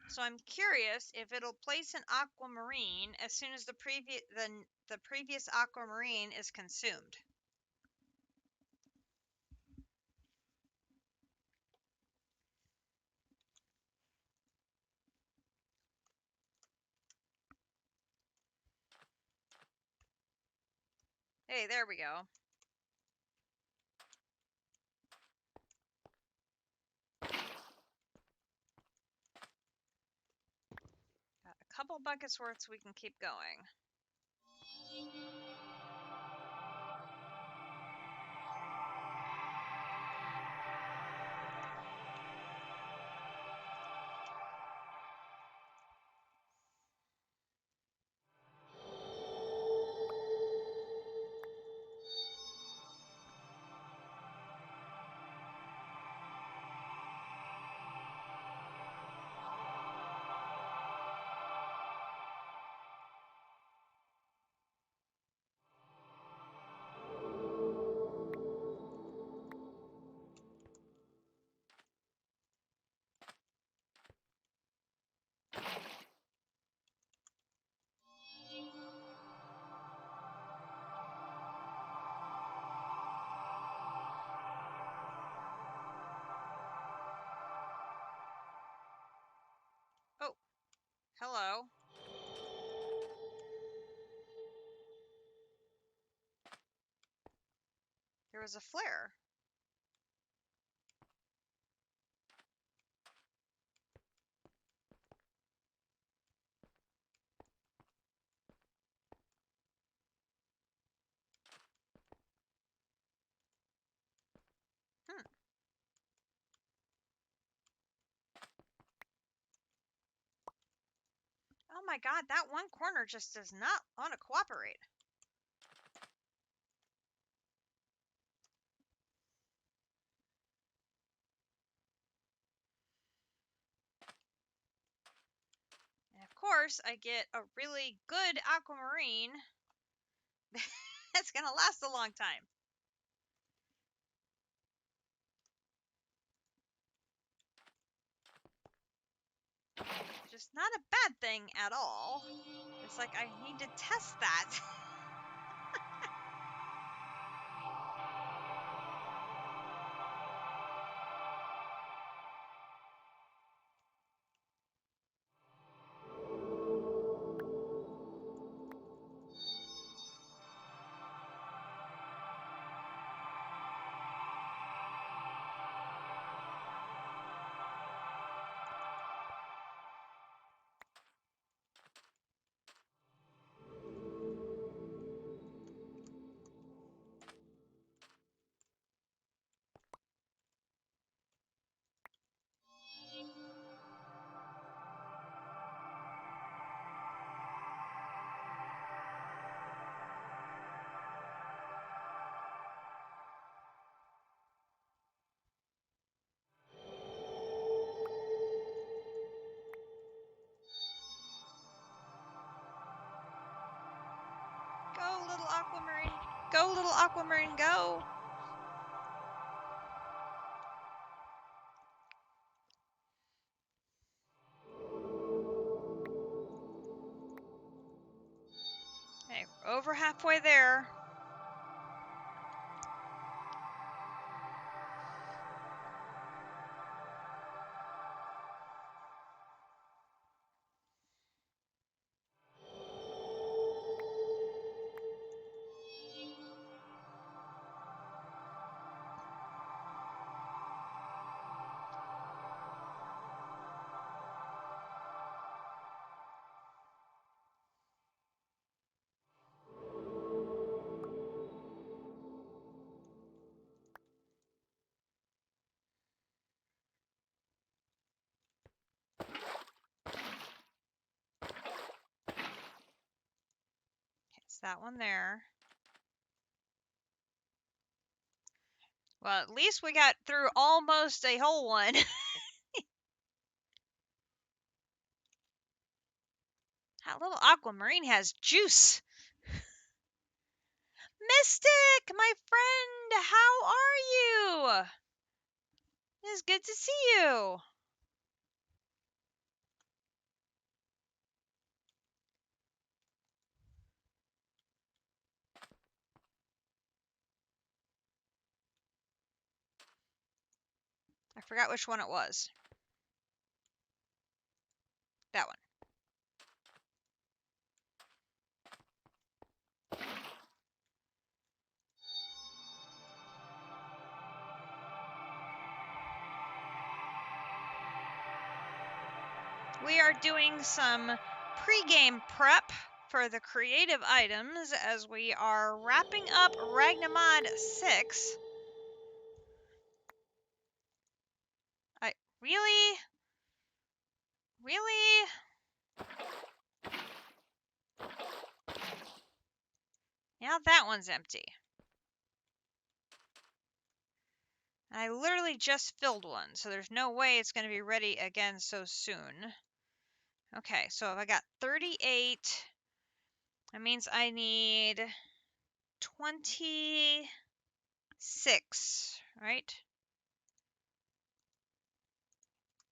So I'm curious if it'll place an aquamarine as soon as the previous aquamarine is consumed. Hey, there we go. Got a couple buckets worth so we can keep going. Oh, hello. There was a flare. Oh my god, that one corner just does not want to cooperate. And of course, I get a really good aquamarine that's going to last a long time. Just not a bad thing at all. It's like I need to test that. Go, little aquamarine. Go, little aquamarine, go. Okay, we're over halfway there. It's that one there. Well, at least we got through almost a whole one. That little aquamarine has juice. Mystic, my friend, how are you? It's good to see you. I forgot which one it was. That one. We are doing some pre-game prep for the creative items as we are wrapping up Ragnamod 6. Really? Really? Yeah, that one's empty. I literally just filled one, so there's no way it's going to be ready again so soon. Okay, so if I got 38, that means I need 26, right?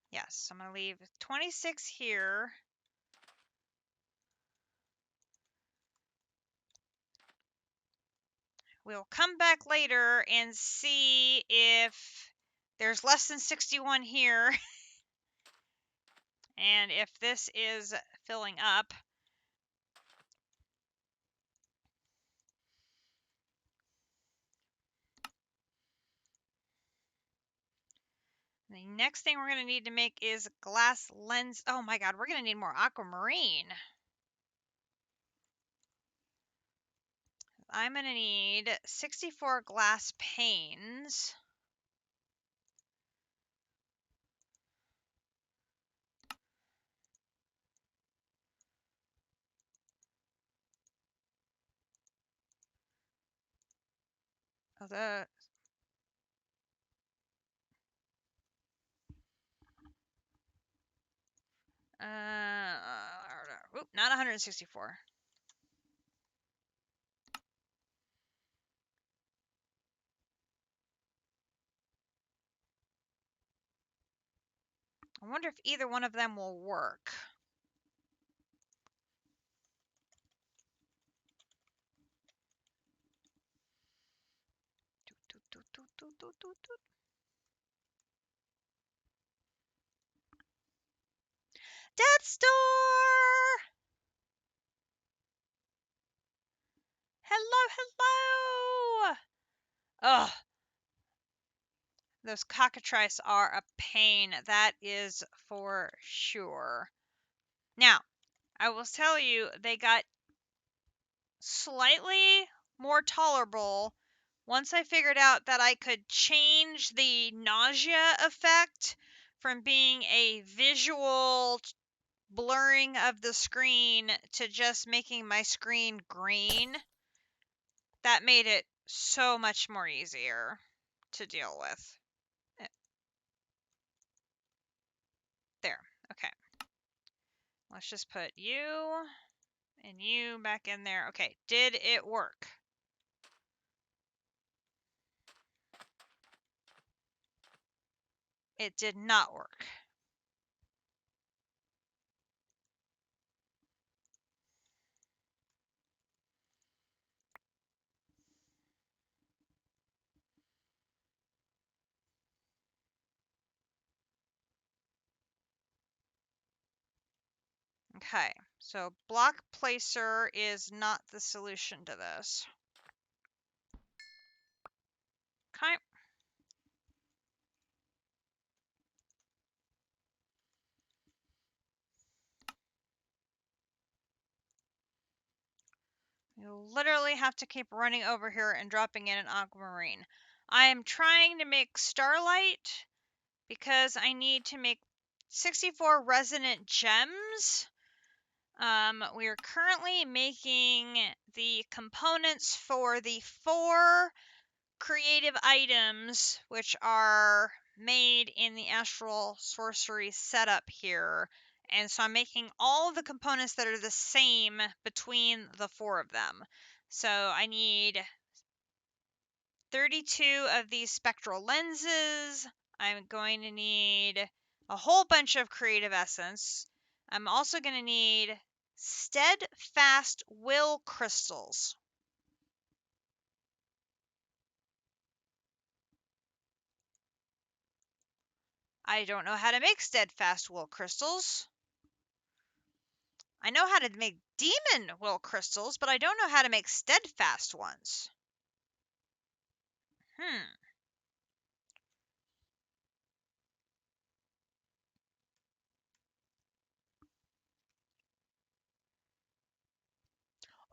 Yes, I'm going to leave 26 here. We'll come back later and see if there's less than 61 here. And if this is filling up. The next thing we're going to need to make is glass lens. Oh my god, we're going to need more aquamarine. I'm going to need 64 glass panes. Oh, not 164. I wonder if either one of them will work. Death Store! Hello, hello! Ugh. Those cockatrices are a pain. That is for sure. Now, I will tell you, they got slightly more tolerable once I figured out that I could change the nausea effect from being a visual blurring of the screen to just making my screen green. That made it so much more easier to deal with. There. Okay. Let's just put you and you back in there. Okay. Did it work? It did not work. Okay, so block placer is not the solution to this. Okay. You literally have to keep running over here and dropping in an aquamarine. I am trying to make starlight because I need to make 64 resonant gems. We are currently making the components for the 4 creative items, which are made in the astral sorcery setup here. And so I'm making all of the components that are the same between the 4 of them. So I need 32 of these spectral lenses. I'm going to need a whole bunch of creative essence. I'm also going to need steadfast will crystals. I don't know how to make steadfast will crystals. I know how to make demon will crystals, but I don't know how to make steadfast ones.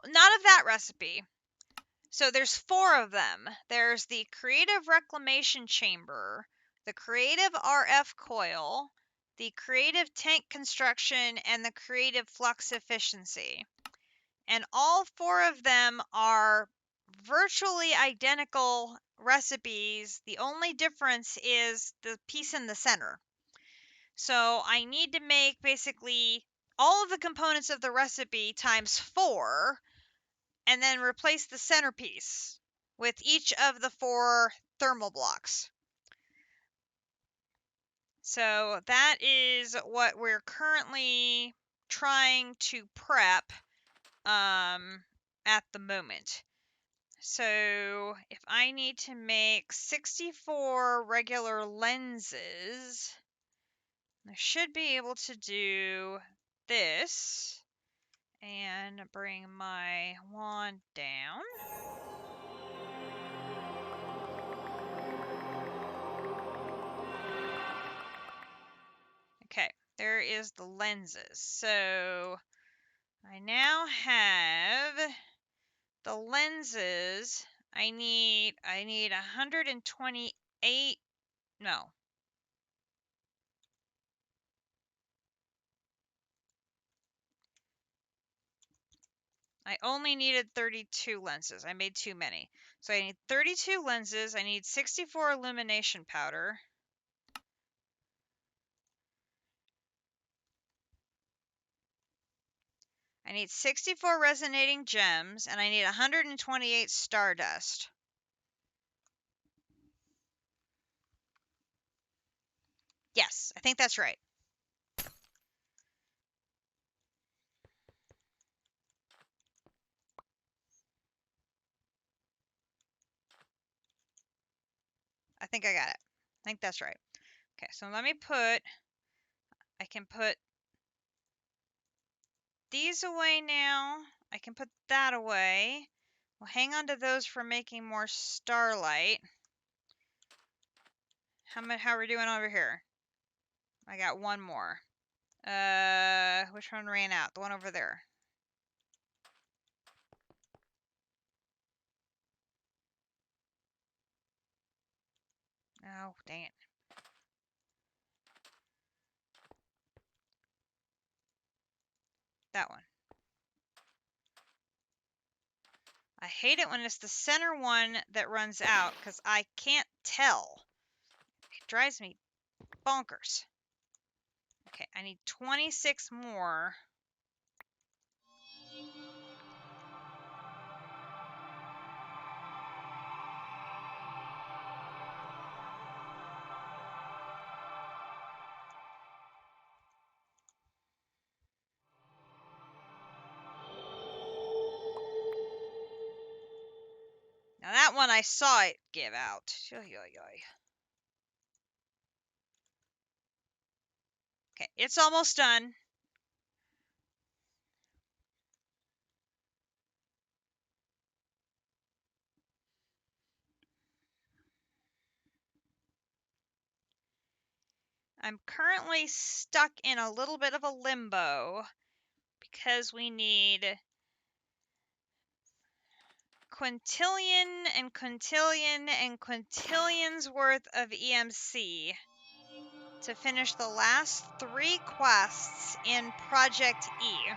Not of that recipe. So there's 4 of them. There's the Creative Reclamation Chamber, the Creative RF Coil, the Creative Tank Construction, and the Creative Flux Efficiency. And all 4 of them are virtually identical recipes. The only difference is the piece in the center. So I need to make basically all of the components of the recipe times 4, and then replace the centerpiece with each of the 4 thermal blocks. So that is what we're currently trying to prep at the moment. So if I need to make 64 regular lenses, I should be able to do this and bring my wand down. Okay, there is the lenses. So I now have the lenses. I need 128. No. I only needed 32 lenses. I made too many. So I need 32 lenses. I need 64 illumination powder. I need 64 resonating gems, and I need 128 stardust. Yes, I think that's right. I think I got it. I think that's right. Okay, so let me put, I can put these away now. I can put that away. We'll hang on to those for making more starlight. How are we doing over here? I got one more. Which one ran out? The one over there. Oh, dang it. That one. I hate it when it's the center one that runs out because I can't tell. It drives me bonkers. Okay, I need 26 more. Now that one I saw it give out. Okay, it's almost done. I'm currently stuck in a little bit of a limbo because we need quintillion and quintillion and quintillions worth of EMC to finish the last 3 quests in Project E.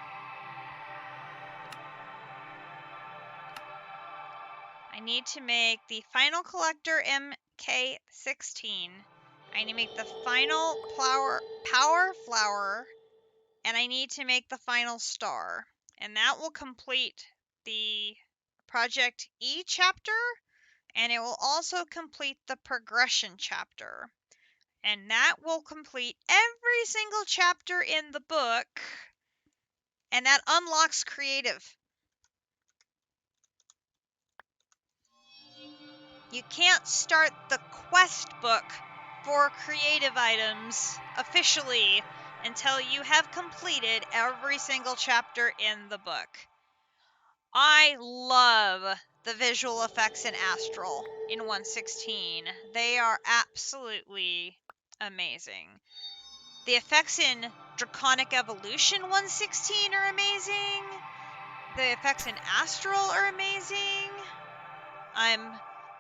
I need to make the final collector MK16. I need to make the final power flower, and I need to make the final star. And that will complete the Project E chapter, and it will also complete the progression chapter. And that will complete every single chapter in the book, and that unlocks creative. You can't start the quest book for creative items officially until you have completed every single chapter in the book. I love the visual effects in Astral in 116. They are absolutely amazing. The effects in Draconic Evolution 116 are amazing. The effects in Astral are amazing.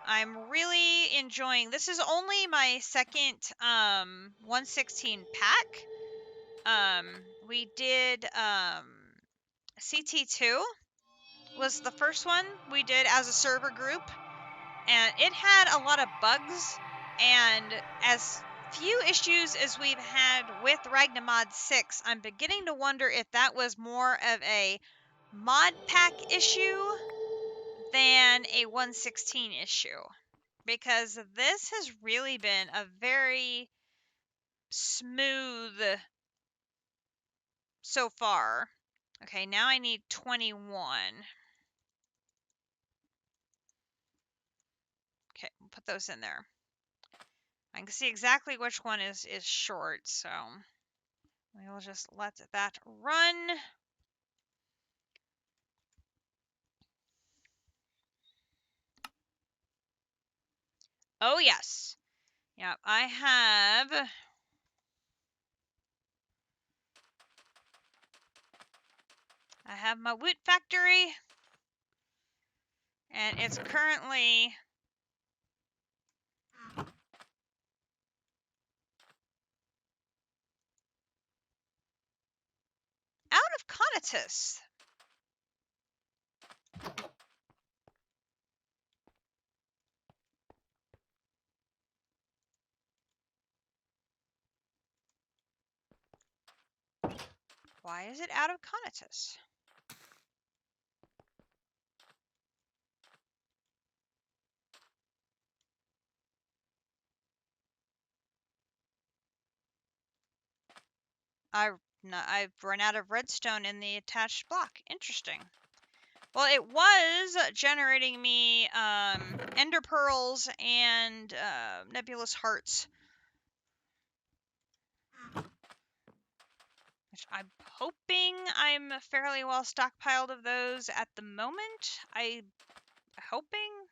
I'm really enjoying. This is only my second 116 pack. We did CT2 was the first one we did as a server group, and it had a lot of bugs and as few issues as we've had with Ragnamod 6. I'm beginning to wonder if that was more of a mod pack issue than a 116 issue, because this has really been a very smooth so far. Okay, now I need 21. Okay, we'll put those in there. I can see exactly which one is short, so we will just let that run. Oh yes. Yeah, I have my Woot factory, and it's currently out of conatus. Why is it out of conatus? I've run out of redstone in the attached block. Interesting. Well, it was generating me ender pearls and nebulous hearts, which I'm hoping I'm fairly well stockpiled of those at the moment. Hoping?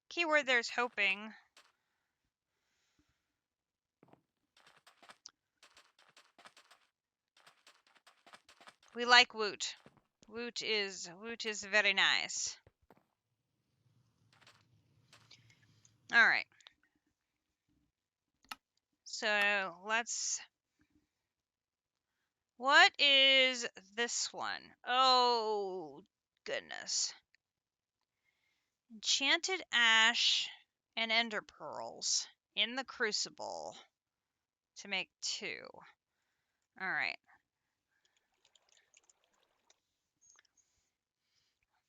Keyword there's hoping. We like Woot. Woot is very nice. All right. So let's. What is this one? Oh goodness. Enchanted ash and ender pearls in the crucible to make 2. All right.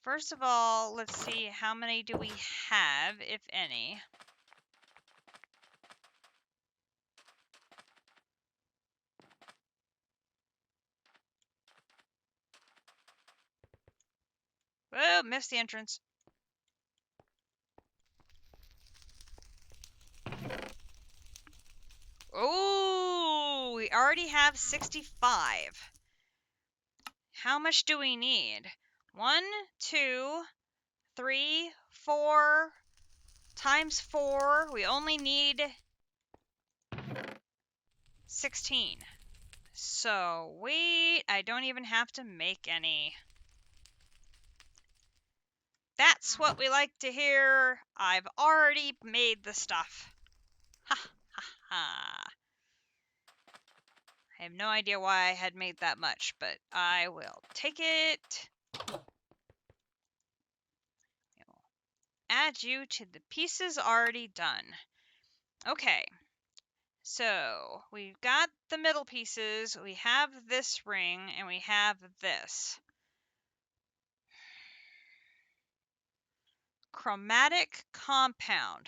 First of all, let's see, how many do we have, if any? Oh, missed the entrance. Oh, we already have 65. How much do we need? 1, 2, 3, 4 times 4. We only need 16. So wait, I don't even have to make any. That's what we like to hear. I've already made the stuff. Ha ha ha. I have no idea why I had made that much, but I will take it. Add you to the pieces already done. Okay. So we've got the middle pieces, we have this ring, and we have this. chromatic compound.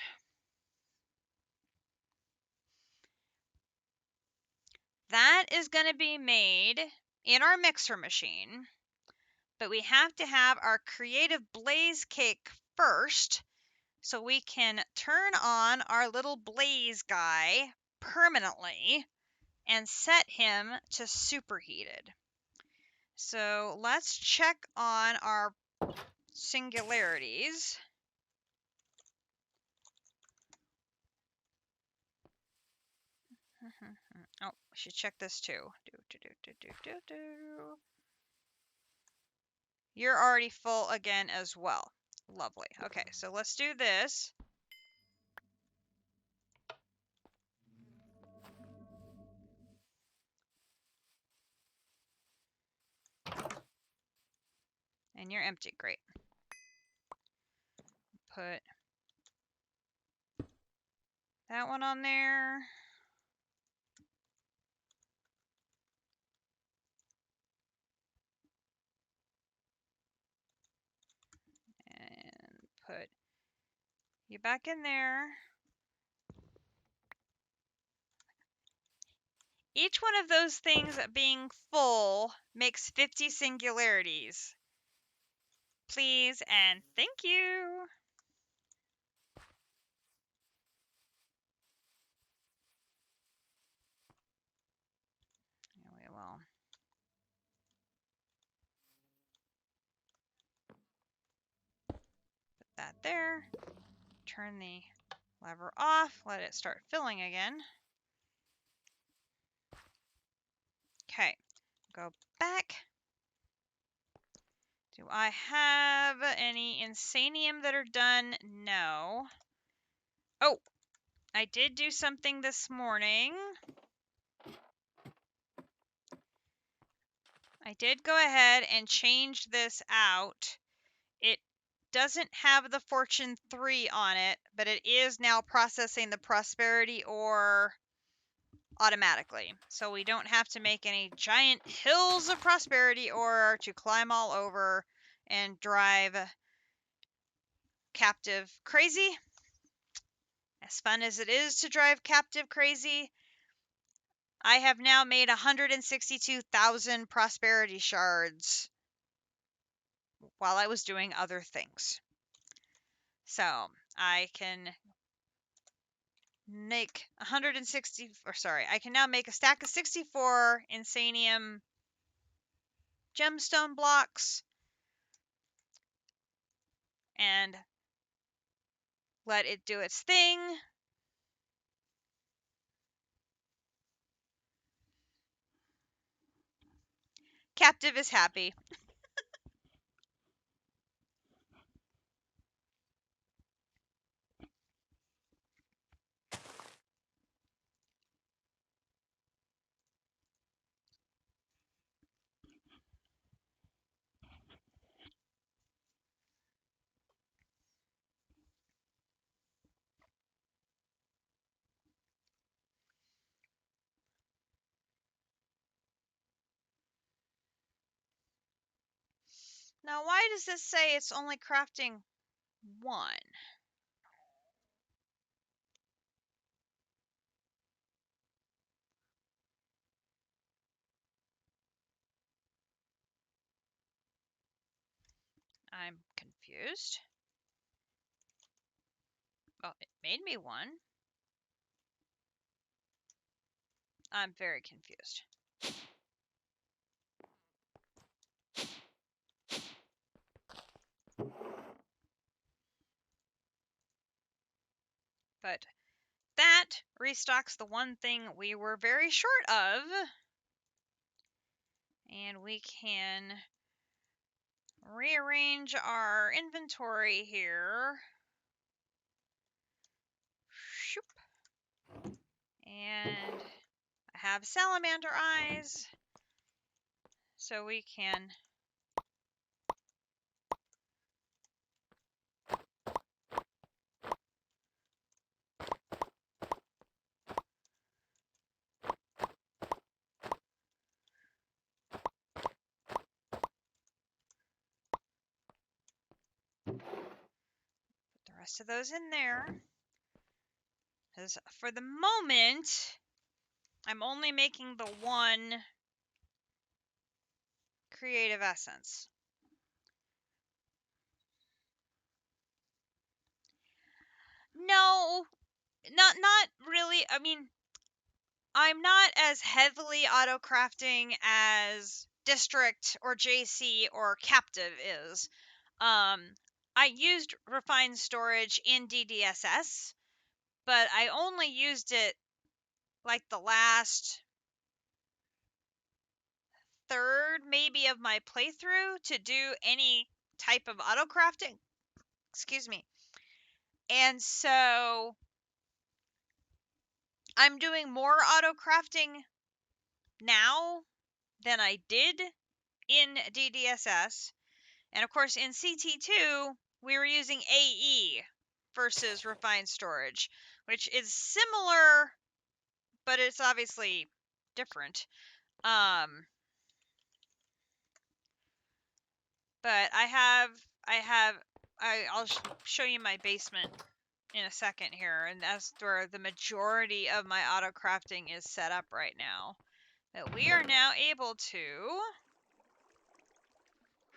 That is going to be made in our mixer machine, but we have to have our creative blaze cake first so we can turn on our little blaze guy permanently and set him to superheated. So let's check on our singularities. Oh, we should check this too. You're already full again as well. Lovely. Okay, so let's do this. And you're empty. Great. Put that one on there. And put you back in there. Each one of those things being full makes 50 singularities. Please and thank you. We will put that there. Turn the lever off. Let it start filling again. Okay, go back. Do I have any insanium that are done? No. Oh, I did do something this morning. I did go ahead and change this out. It doesn't have the Fortune 3 on it, but it is now processing the prosperity ore automatically. So we don't have to make any giant hills of prosperity ore to climb all over and drive captive crazy. As fun as it is to drive captive crazy, I have now made 162,000 prosperity shards while I was doing other things. So I can make 160, or sorry, I can now make a stack of 64 insanium gemstone blocks and let it do its thing. Captive is happy. Now, why does this say it's only crafting one? I'm confused. Well, it made me one. I'm very confused. But that restocks the one thing we were very short of. And we can rearrange our inventory here. Shoop. And I have salamander eyes, so we can rest of those in there. Because for the moment, I'm only making the one creative essence. No, not really. I mean, I'm not as heavily auto crafting as District or JC or Captive is. I used refined storage in DDSS, but I only used it like the last third maybe of my playthrough to do any type of auto crafting. Excuse me. And so I'm doing more auto crafting now than I did in DDSS. And of course, in CT2, we were using AE versus refined storage, which is similar, but it's obviously different. But I'll show you my basement in a second here, and that's where the majority of my auto crafting is set up right now. That we are now able to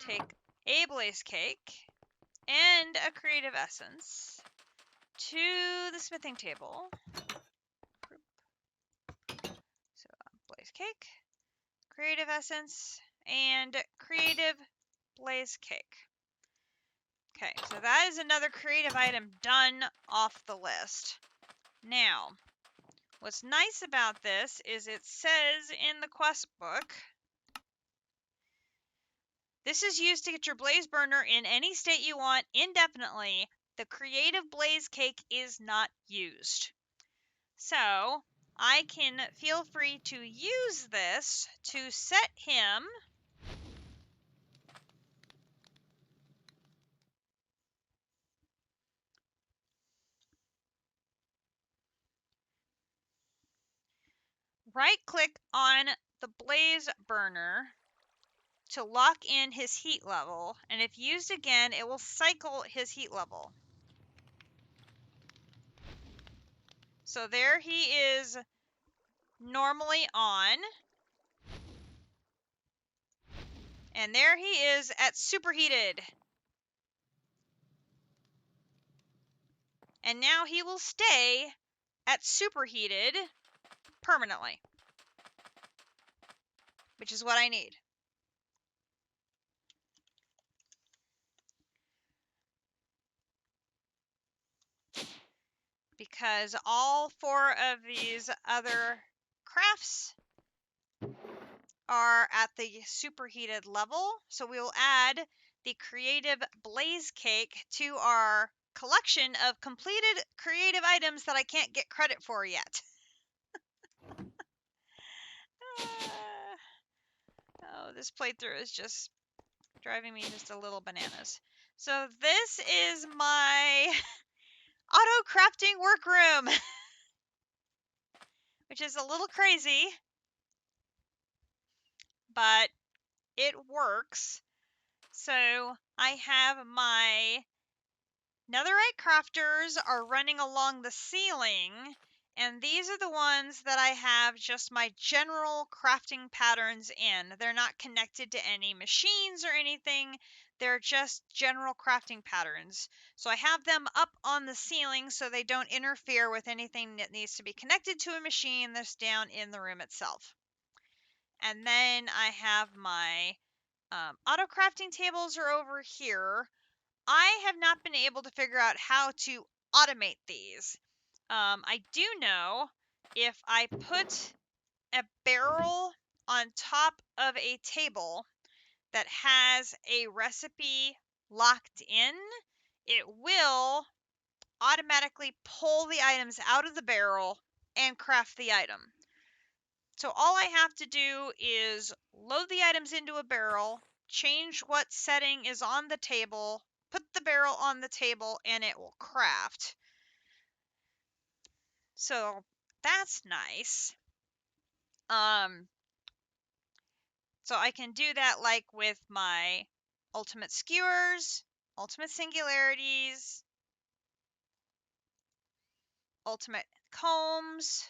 take a blaze cake and a creative essence to the smithing table. So blaze cake, creative essence, and creative blaze cake. Okay, so that is another creative item done off the list. Now, what's nice about this is it says in the quest book, this is used to get your blaze burner in any state you want indefinitely. The creative blaze cake is not used. So, I can feel free to use this to set him right-click on the blaze burner to lock in his heat level, and if used again, it will cycle his heat level. So there he is normally on, and there he is at superheated. And now he will stay at superheated permanently, which is what I need. Because all 4 of these other crafts are at the superheated level, so we will add the creative blaze cake to our collection of completed creative items that I can't get credit for yet. Oh, this playthrough is just driving me just a little bananas. So this is my auto crafting workroom, which is a little crazy, but it works. So I have my netherite crafters are running along the ceiling, and these are the ones that I have just my general crafting patterns in. They're not connected to any machines or anything. They're just general crafting patterns. So I have them up on the ceiling so they don't interfere with anything that needs to be connected to a machine that's down in the room itself. And then I have my auto crafting tables are over here. I have not been able to figure out how to automate these. I do know if I put a barrel on top of a table that has a recipe locked in, it will automatically pull the items out of the barrel and craft the item. So all I have to do is load the items into a barrel, change what setting is on the table, put the barrel on the table, and it will craft. So that's nice. So I can do that like with my ultimate skewers, ultimate singularities, ultimate combs.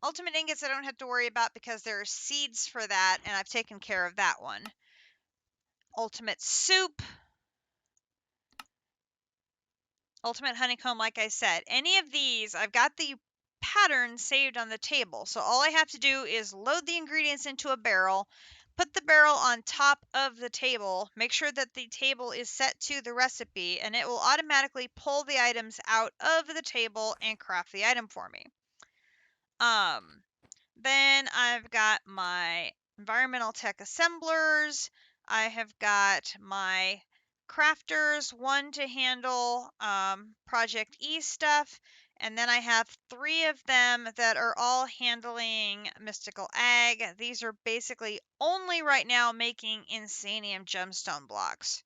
Ultimate ingots I don't have to worry about because there are seeds for that, and I've taken care of that one. Ultimate soup. Ultimate honeycomb, like I said. Any of these, I've got the pattern saved on the table. So all I have to do is load the ingredients into a barrel, put the barrel on top of the table, make sure that the table is set to the recipe, and it will automatically pull the items out of the table and craft the item for me. Then I've got my environmental tech assemblers. I have got my crafters, one to handle Project E stuff, and then I have 3 of them that are all handling Mystical Ag. These are basically only right now making Insanium gemstone blocks.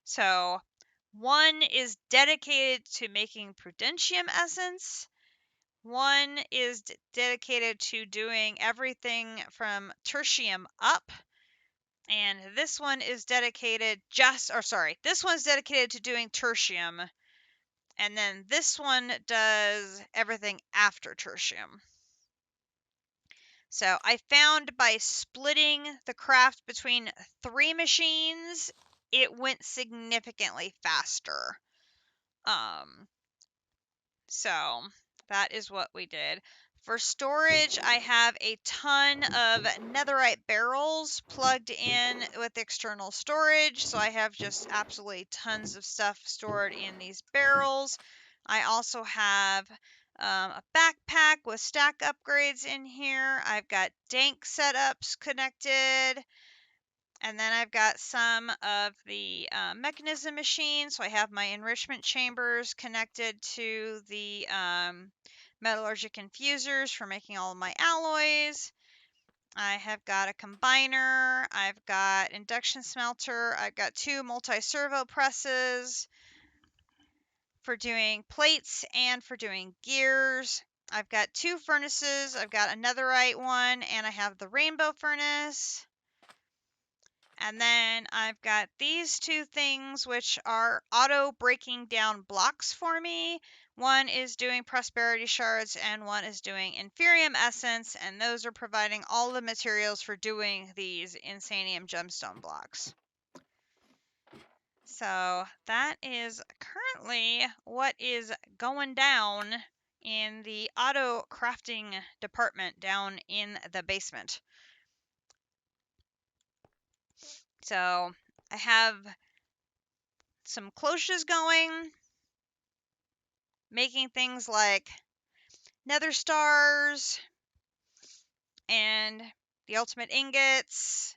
So one is dedicated to making Prudentium essence. One is dedicated to doing everything from tertium up, and this one is dedicated this one's dedicated to doing tertium, and then this one does everything after tertium. So I found by splitting the craft between 3 machines, it went significantly faster. So that is what we did. For storage, I have a ton of netherite barrels plugged in with external storage. So I have just absolutely tons of stuff stored in these barrels. I also have a backpack with stack upgrades in here. I've got dank setups connected. And then I've got some of the mechanism machines. So I have my enrichment chambers connected to the metallurgic infusers for making all of my alloys. I have got a combiner. I've got induction smelter. I've got 2 multi-servo presses for doing plates and for doing gears. I've got 2 furnaces. I've got a netherite one, and I have the rainbow furnace. And then I've got these 2 things which are auto breaking down blocks for me. One is doing prosperity shards and one is doing inferium essence, and those are providing all the materials for doing these insanium gemstone blocks. So that is currently what is going down in the auto crafting department down in the basement. So I have some cloches going, making things like nether stars and the ultimate ingots.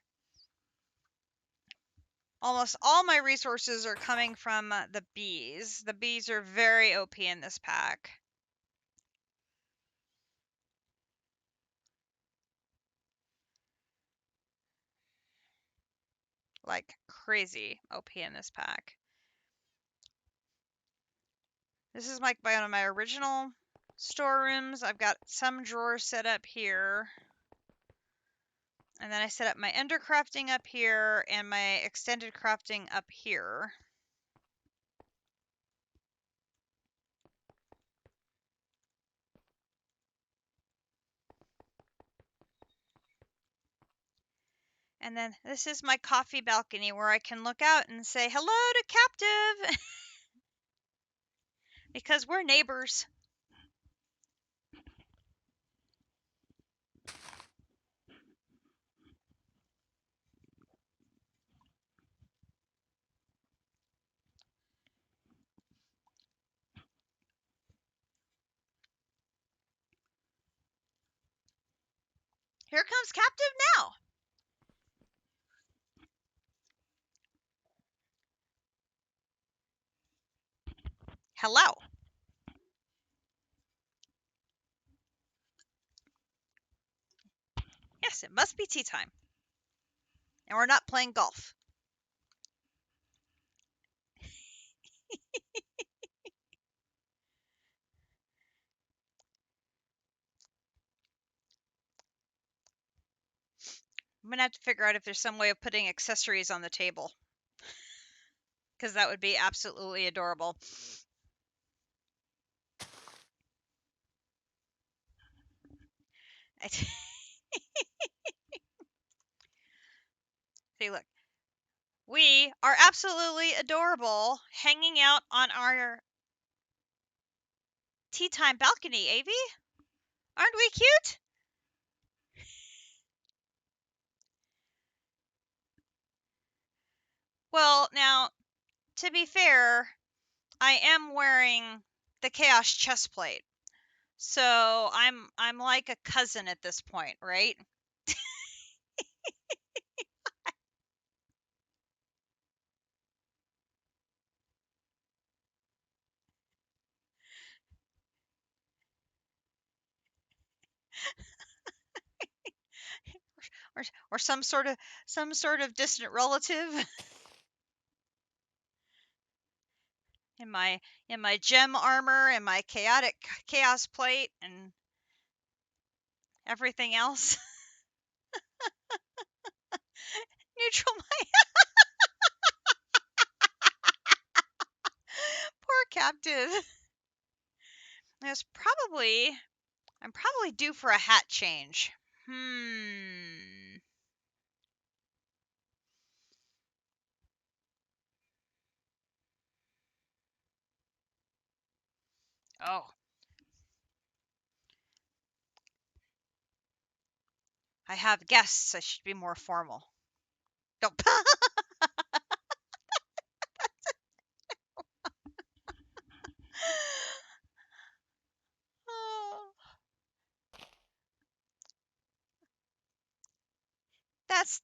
Almost all my resources are coming from the bees. The bees are very OP in this pack. Like crazy OP in this pack. This is like one of my original storerooms. I've got some drawers set up here. And then I set up my ender crafting up here and my extended crafting up here. And then this is my coffee balcony where I can look out and say hello to Captive because we're neighbors. Here comes Captive now. Hello. Yes, it must be tea time. And we're not playing golf. I'm going to have to figure out if there's some way of putting accessories on the table. Because that would be absolutely adorable. See, look. We are absolutely adorable hanging out on our tea time balcony, Avi. Aren't we cute? Well, now, to be fair, I am wearing the Chaos chest plate. So I'm like a cousin at this point, right? Or some sort of distant relative in my gem armor and my chaotic chaos plate and everything else. Neutral my poor captive. I'm probably due for a hat change. Oh, I have guests. I should be more formal. Nope. Oh,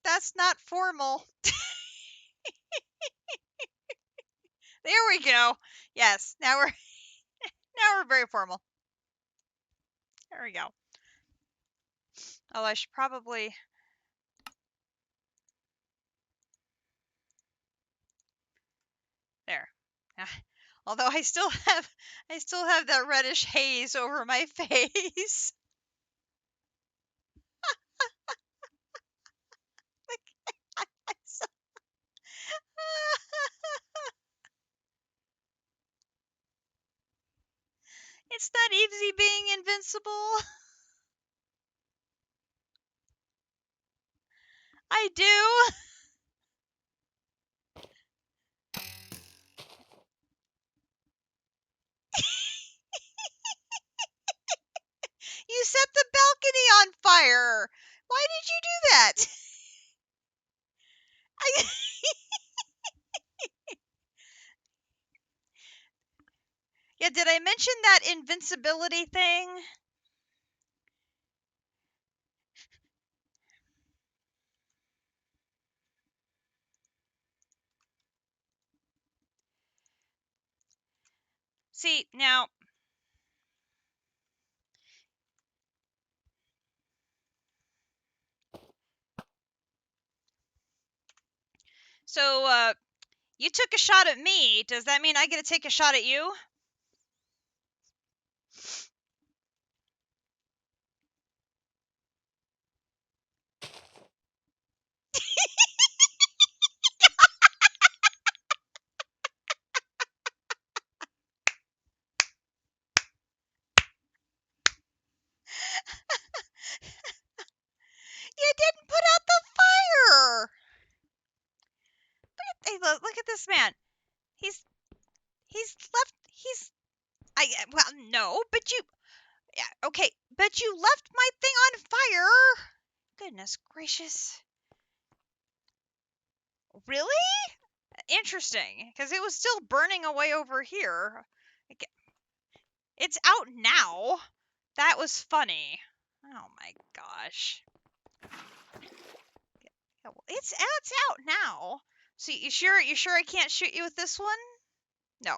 that's not formal. There we go. Yes, now we're very formal. There we go. Oh, I should probably there. Although I still have that reddish haze over my face. It's not easy being invincible. I do. You set the balcony on fire. Why did you do that? I, yeah, did I mention that invincibility thing? See, now so you took a shot at me. Does that mean I get to take a shot at you? You didn't put out the fire. Hey, look at this man. He's left. Well, no, but you. Yeah, okay, but you left my thing on fire. Goodness gracious. Really? Interesting, because it was still burning away over here. It's out now. That was funny. Oh my gosh. It's out now. So you sure I can't shoot you with this one? No.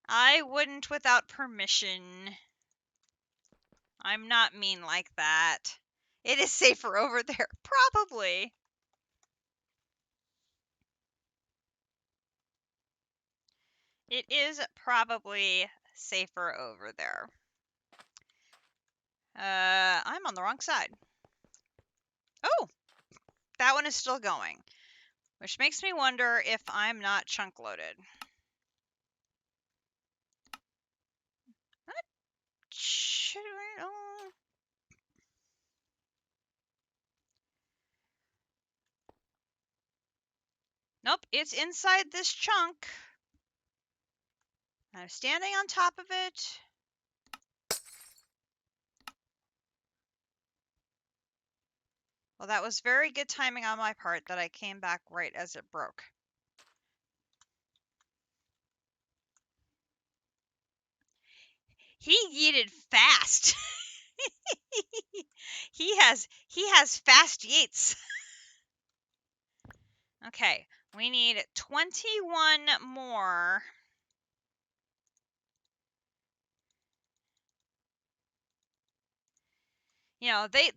I wouldn't without permission. I'm not mean like that. It is safer over there. Probably. It is probably safer over there. I'm on the wrong side. Oh, that one is still going, which makes me wonder if I'm not chunk loaded. should we? Oh. Nope, it's inside this chunk. I'm standing on top of it. Well, that was very good timing on my part that I came back right as it broke. He yeeted fast. he has fast yeets. Okay, we need 21 more. You know, they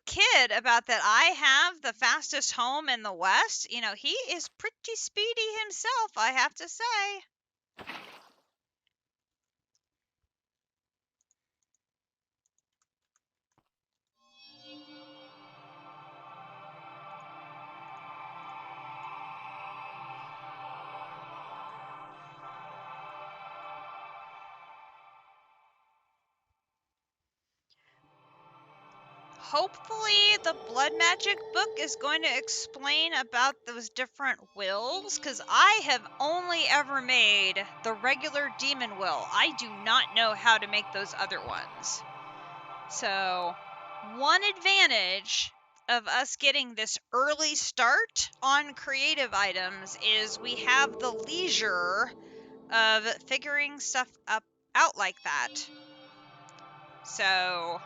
kid about that I have the fastest home in the West. You know, he is pretty speedy himself, I have to say. Hopefully the blood magic book is going to explain about those different wills, because I have only ever made the regular demon will. I do not know how to make those other ones. So, one advantage of us getting this early start on creative items is we have the leisure of figuring stuff out like that. So,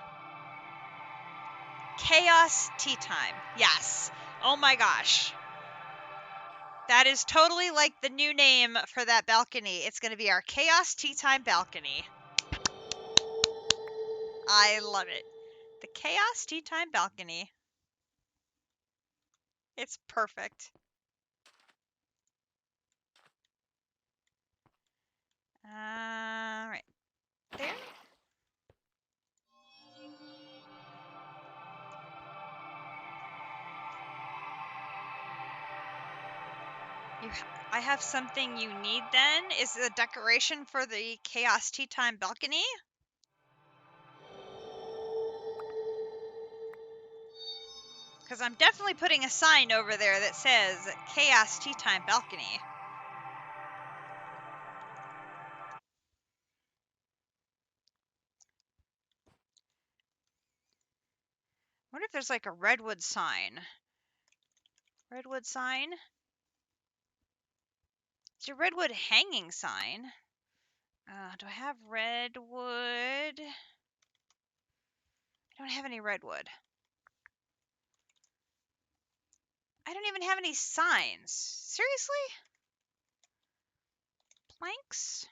Chaos Tea Time. Yes. Oh my gosh. That is totally like the new name for that balcony. It's going to be our Chaos Tea Time balcony. I love it. The Chaos Tea Time balcony. It's perfect. Right there. I have something you need then? Is the decoration for the Chaos Tea Time balcony? Because I'm definitely putting a sign over there that says Chaos Tea Time balcony. I wonder if there's like a redwood sign. Redwood sign? It's a redwood hanging sign. Do I have redwood? I don't have any redwood. I don't even have any signs. Seriously? Planks?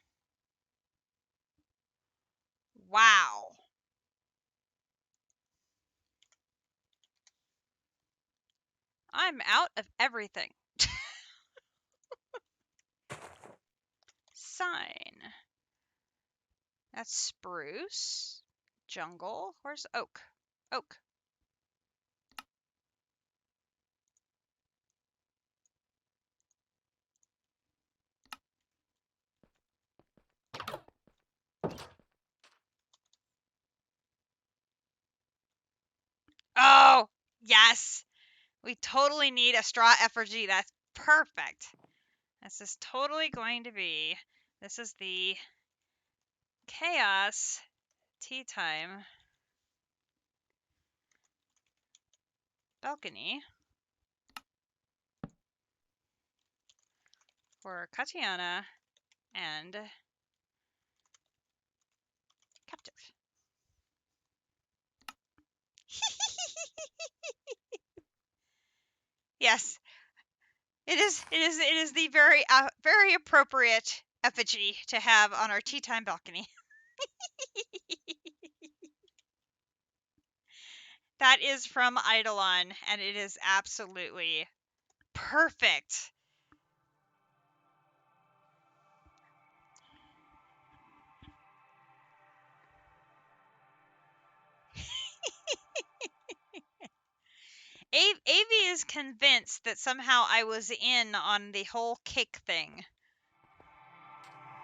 Wow. I'm out of everything. Sign. That's spruce. Jungle. Where's oak? Oak. Oh, yes. We totally need a straw effigy. That's perfect. This is totally going to be. This is the Chaos Tea Time balcony for Katiana and Captive. Yes, it is the very appropriate effigy to have on our tea time balcony. That is from Eidolon, and it is absolutely perfect. Avi is convinced that somehow I was in on the whole cake thing.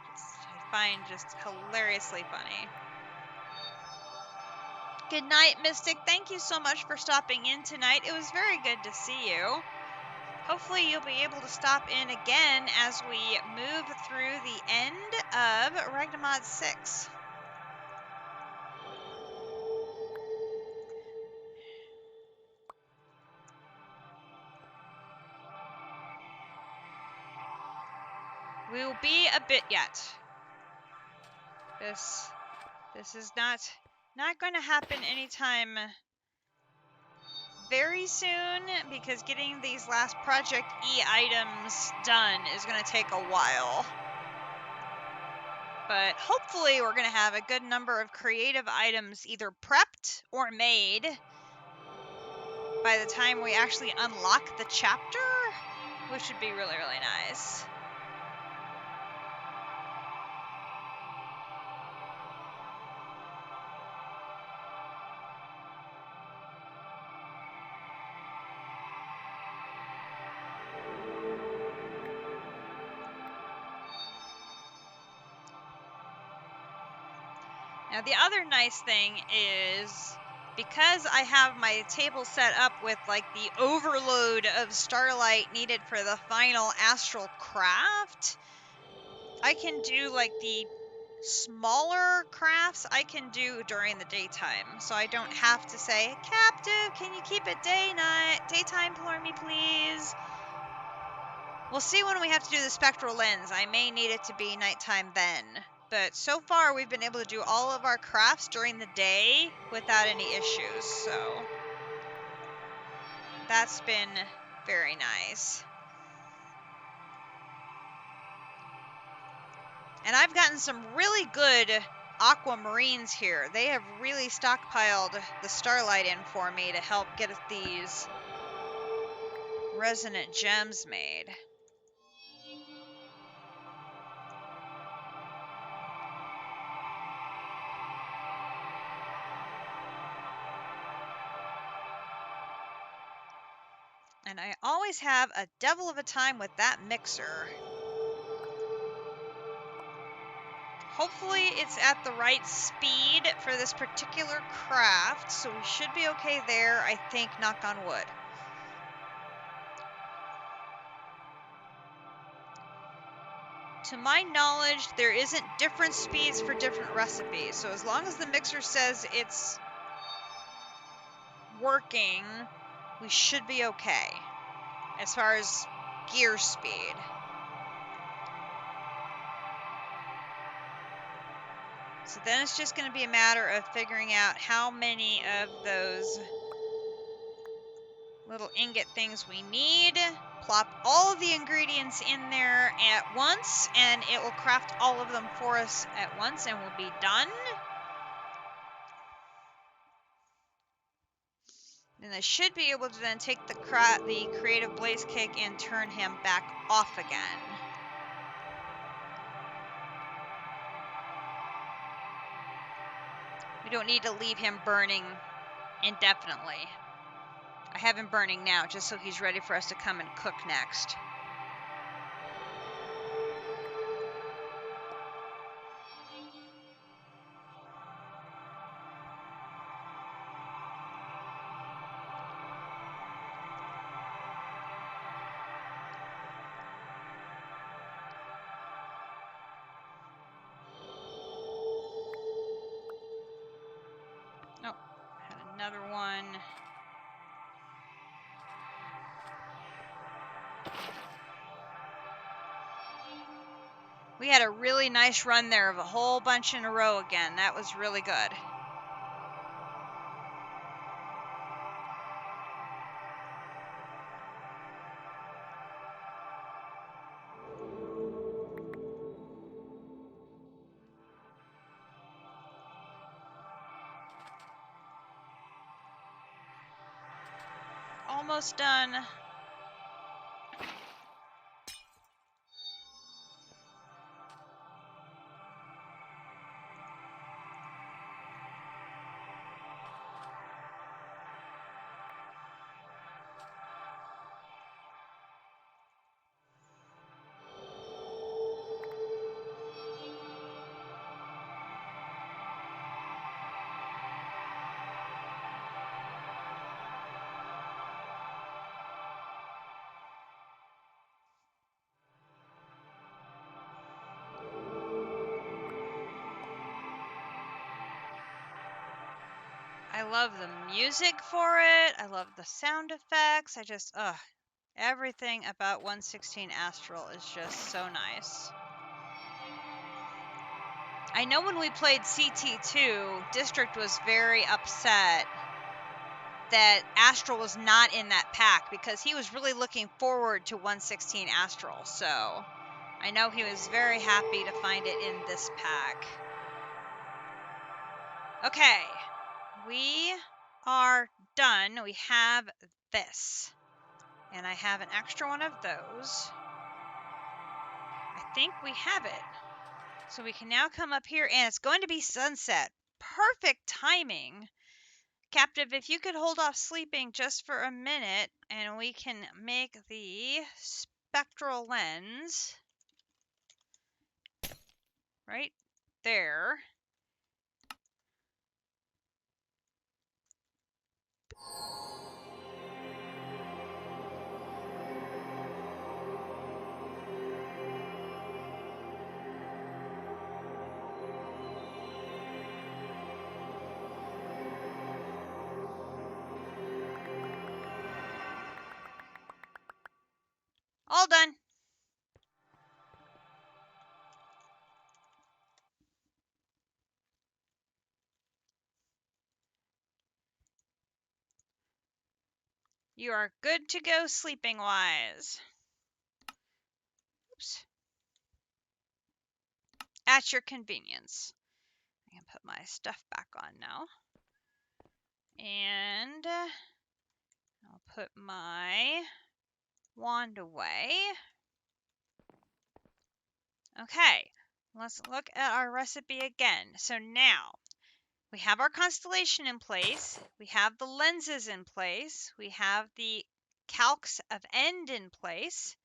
Which I find just hilariously funny. Good night, Mystic. Thank you so much for stopping in tonight. It was very good to see you. Hopefully you'll be able to stop in again as we move through the end of Ragnamod 6. We will be a bit yet. This is not going to happen anytime very soon, because getting these last Project E items done is going to take a while. But hopefully we're going to have a good number of creative items either prepped or made by the time we actually unlock the chapter, which would be really, really nice. Now the other nice thing is, because I have my table set up with like the overload of starlight needed for the final astral craft, I can do like the smaller crafts I can do during the daytime. So I don't have to say, Captive, can you keep it daytime for me, please? We'll see when we have to do the spectral lens. I may need it to be nighttime then. But so far, we've been able to do all of our crafts during the day without any issues, so that's been very nice. And I've gotten some really good aquamarines here. They have really stockpiled the starlight in for me to help get these resonant gems made. And I always have a devil of a time with that mixer. Hopefully it's at the right speed for this particular craft, so we should be okay there, I think, knock on wood. To my knowledge, there isn't different speeds for different recipes, so as long as the mixer says it's working, we should be okay as far as gear speed. So then it's just going to be a matter of figuring out how many of those little ingot things we need, plop all of the ingredients in there at once, and it will craft all of them for us at once, and we'll be done. And I should be able to then take the creative blaze kick and turn him back off again. We don't need to leave him burning indefinitely. I have him burning now, just so he's ready for us to come and cook next. Oh, had another one. We had a really nice run there of a whole bunch in a row again. That was really good. Almost done. love the music for it. I love the sound effects. I just, everything about 116 Astral is just so nice. I know when we played CT2, District was very upset that Astral was not in that pack because he was really looking forward to 116 Astral. So I know he was very happy to find it in this pack. Okay, we are done. We have this. And I have an extra one of those. I think we have it. So we can now come up here, and it's going to be sunset. Perfect timing. Captive, if you could hold off sleeping just for a minute, and we can make the spectral lens right there. All done. You are good to go sleeping-wise. Oops. At your convenience. I can put my stuff back on now. And I'll put my wand away. Okay, let's look at our recipe again. So now, we have our constellation in place, we have the lenses in place, we have the calcs of end in place.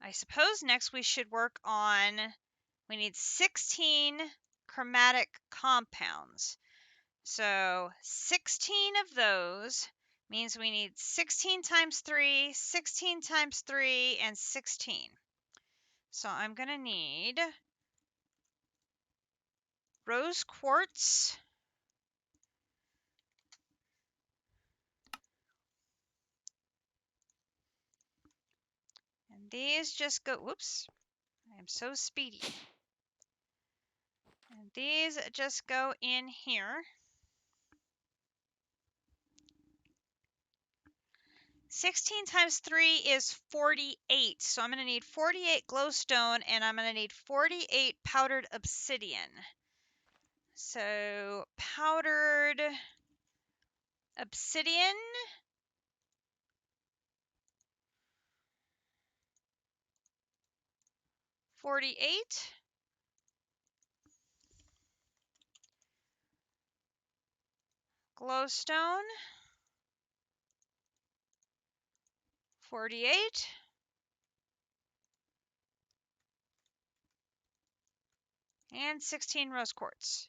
I suppose next we should work on, we need 16 chromatic compounds. So 16 of those means we need 16 times 3, 16 times 3, and 16. So I'm going to need rose quartz, and these just go, whoops, I am so speedy. And these just go in here. 16 times 3 is 48, so I'm going to need 48 glowstone, and I'm going to need 48 powdered obsidian. So powdered obsidian, $48. Glowstone, 48. And 16 rose quartz.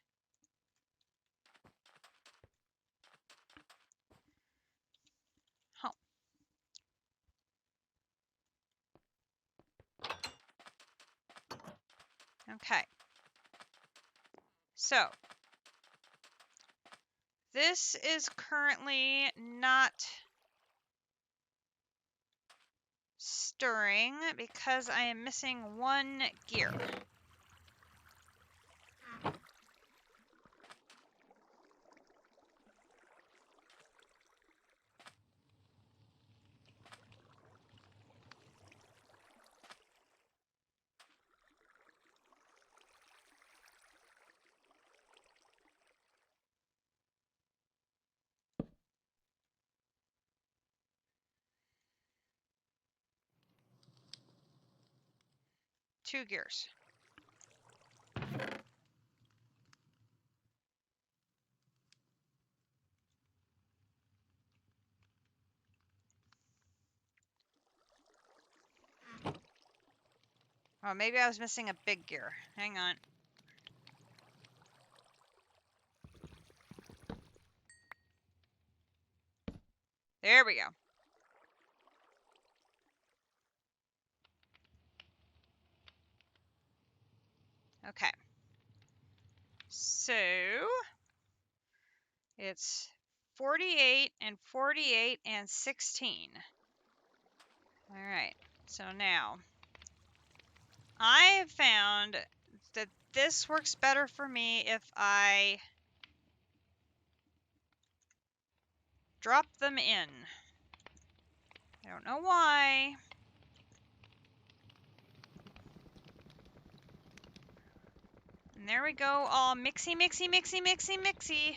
Oh. Okay. So this is currently not stirring because I am missing one gear. Two gears. Oh, maybe I was missing a big gear. Hang on. There we go. Okay. So it's 48 and 48 and 16. All right, so now I have found that this works better for me if I drop them in. I don't know why. And there we go, all mixy, mixy, mixy, mixy, mixy.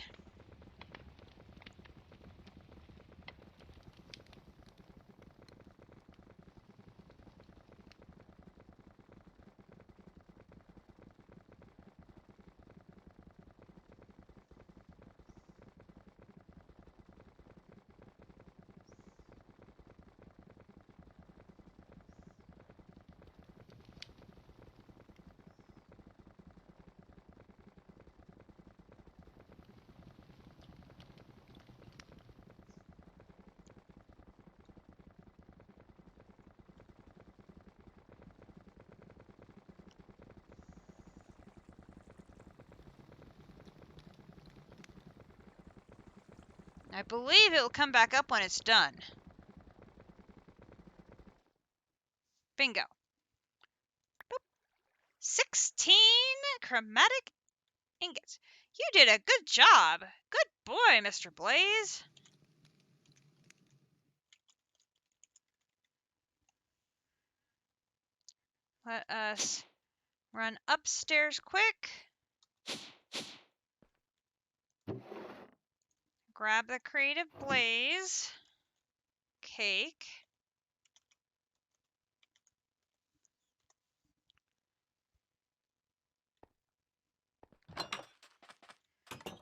I believe it will come back up when it's done. Bingo. Boop. 16 chromatic ingots. You did a good job. Good boy, Mr. Blaze. Let us run upstairs quick. Grab the Creative Blaze cake.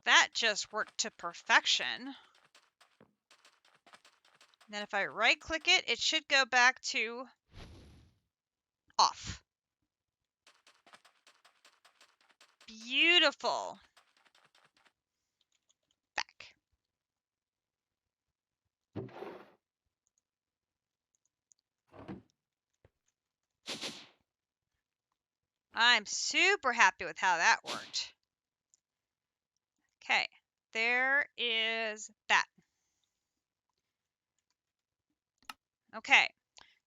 That just worked to perfection. Then if I right click it, it should go back to off. Beautiful. Back. I'm super happy with how that worked. Okay, there is that. Okay,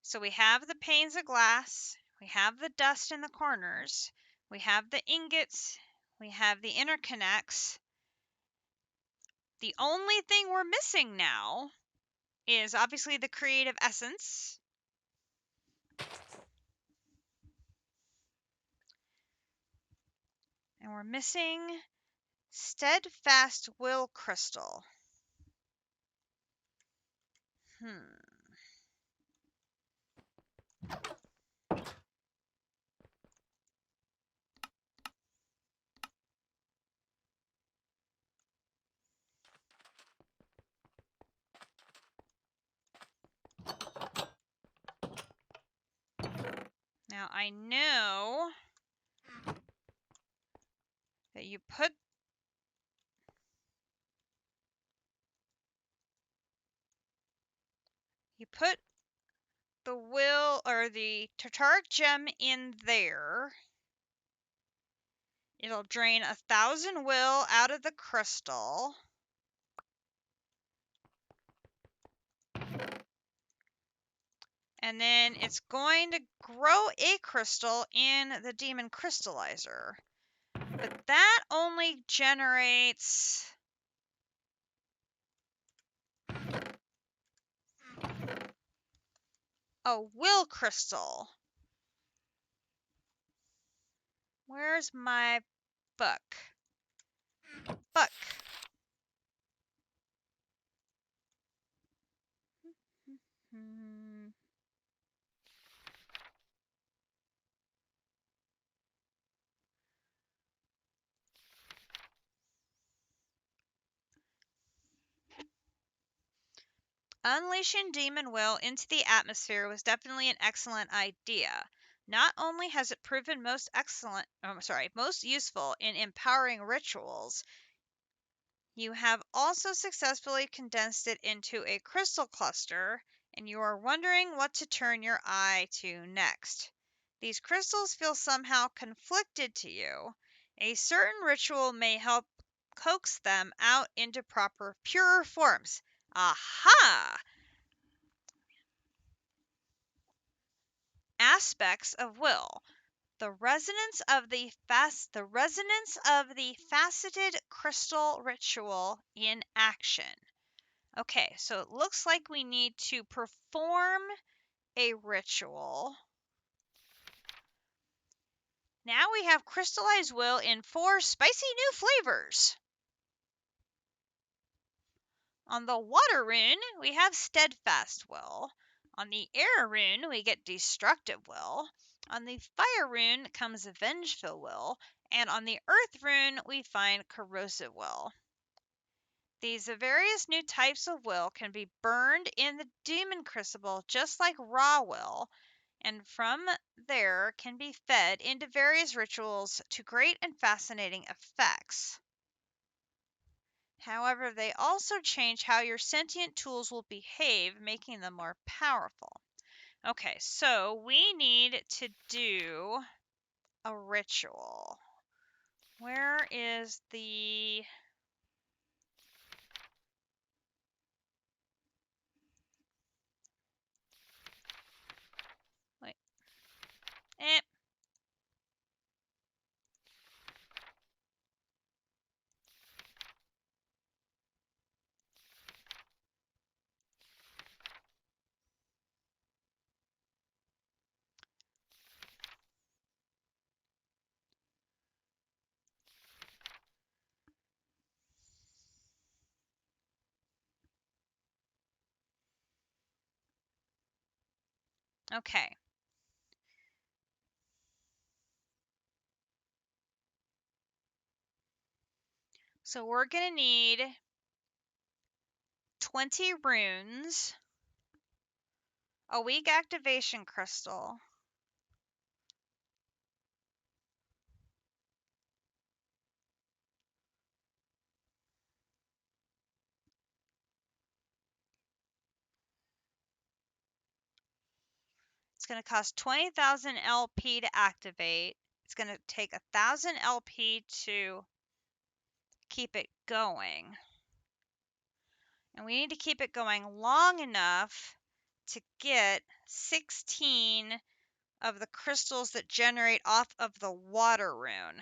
so we have the panes of glass, we have the dust in the corners, we have the ingots, we have the interconnects. The only thing we're missing now is obviously the creative essence. And we're missing steadfast will crystal. Now I know that you put the will or the Tartaric gem in there. It'll drain 1,000 will out of the crystal. And then it's going to grow a crystal in the demon crystallizer. But that only generates a will crystal. Where's my book? Book. Unleashing demon will into the atmosphere was definitely an excellent idea. Not only has it proven most useful in empowering rituals, you have also successfully condensed it into a crystal cluster, and you are wondering what to turn your eye to next. These crystals feel somehow conflicted to you. A certain ritual may help coax them out into proper, pure forms. Aha! Aspects of will. The resonance of the faceted crystal ritual in action. Okay, so it looks like we need to perform a ritual. Now we have crystallized will in 4 spicy new flavors. On the water rune, we have steadfast will. On the air rune, we get destructive will. On the fire rune comes vengeful will. And on the earth rune, we find corrosive will. These various new types of will can be burned in the demon crucible just like raw will, and from there can be fed into various rituals to great and fascinating effects. However, they also change how your sentient tools will behave, making them more powerful. Okay, so we need to do a ritual. Where is the... Wait. Okay. So we're going to need 20 runes, a weak activation crystal, it's going to cost 20,000 LP to activate. It's going to take 1,000 LP to keep it going. And we need to keep it going long enough to get 16 of the crystals that generate off of the water rune.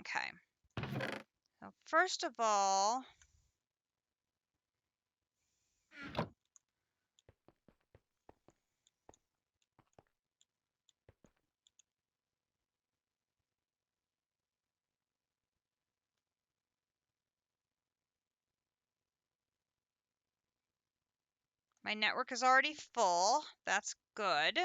Okay. So first of all, my network is already full. That's good.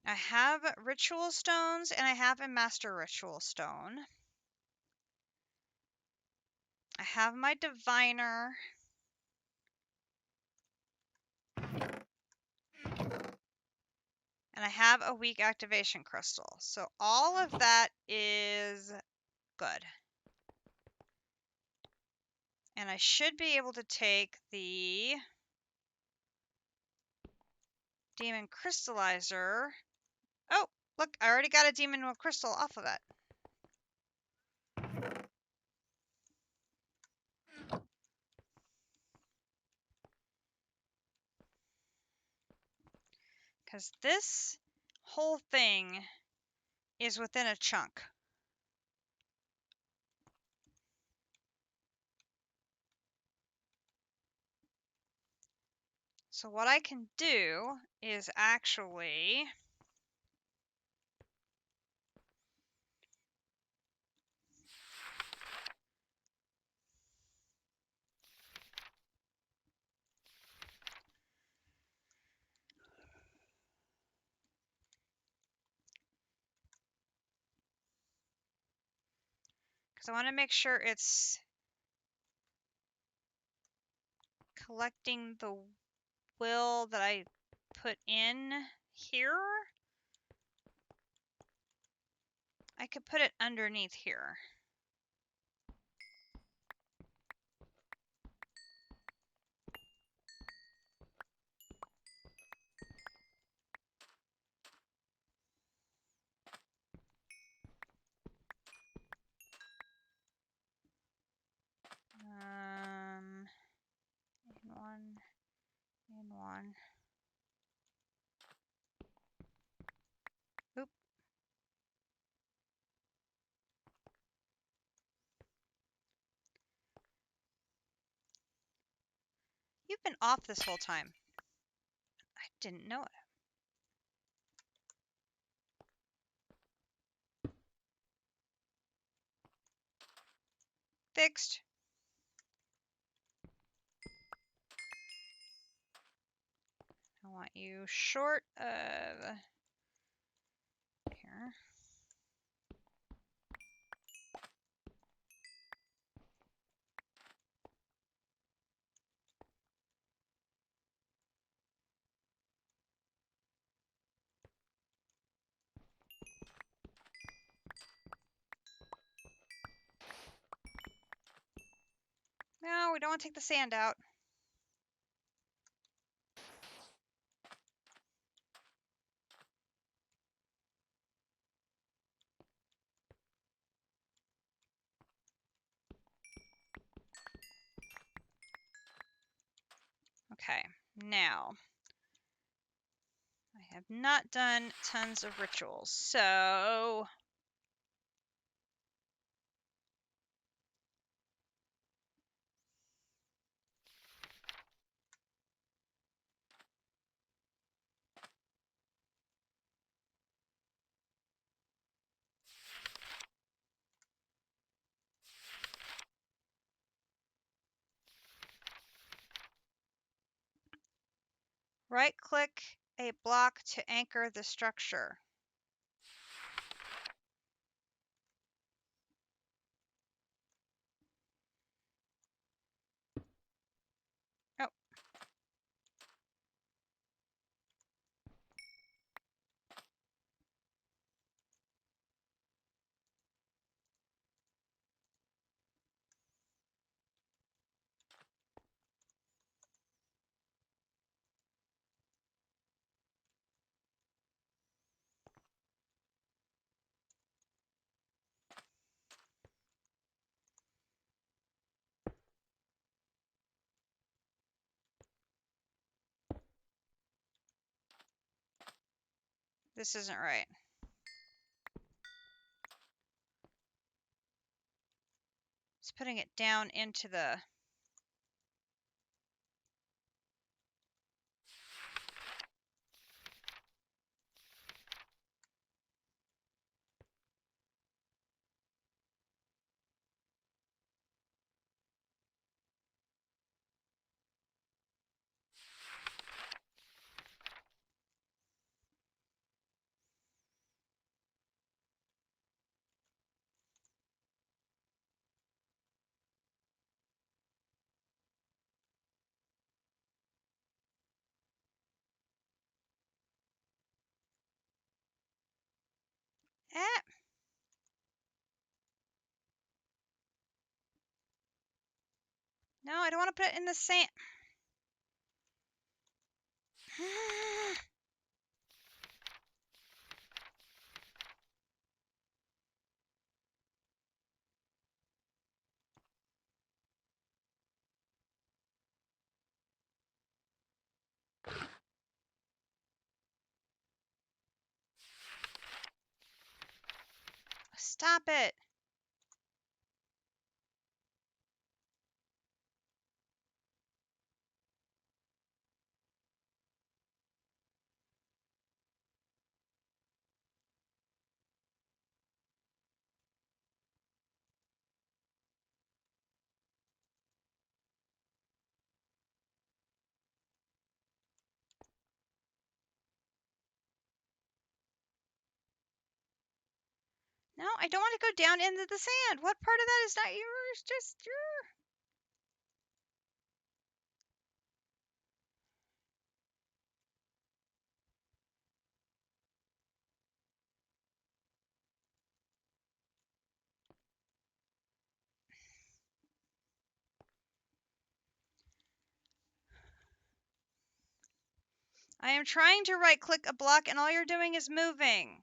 I have ritual stones and I have a master ritual stone. I have my diviner. And I have a weak activation crystal. So all of that is good. And I should be able to take the demon crystallizer. Oh, look, I already got a demon crystal off of it. Because this whole thing is within a chunk. So what I can do is actually because I want to make sure it's collecting the will that I put in here. I could put it underneath here. In one. Oop. You've been off this whole time. I didn't know it. Fixed. I want you short of here. No, we don't want to take the sand out. Okay, now I have not done tons of rituals, so right-click a block to anchor the structure. Oh. This isn't right. It's putting it down into the... No, I don't want to put it in the sand. Stop it. No, I don't want to go down into the sand. What part of that is not yours? Just your... I am trying to right-click a block, and all you're doing is moving.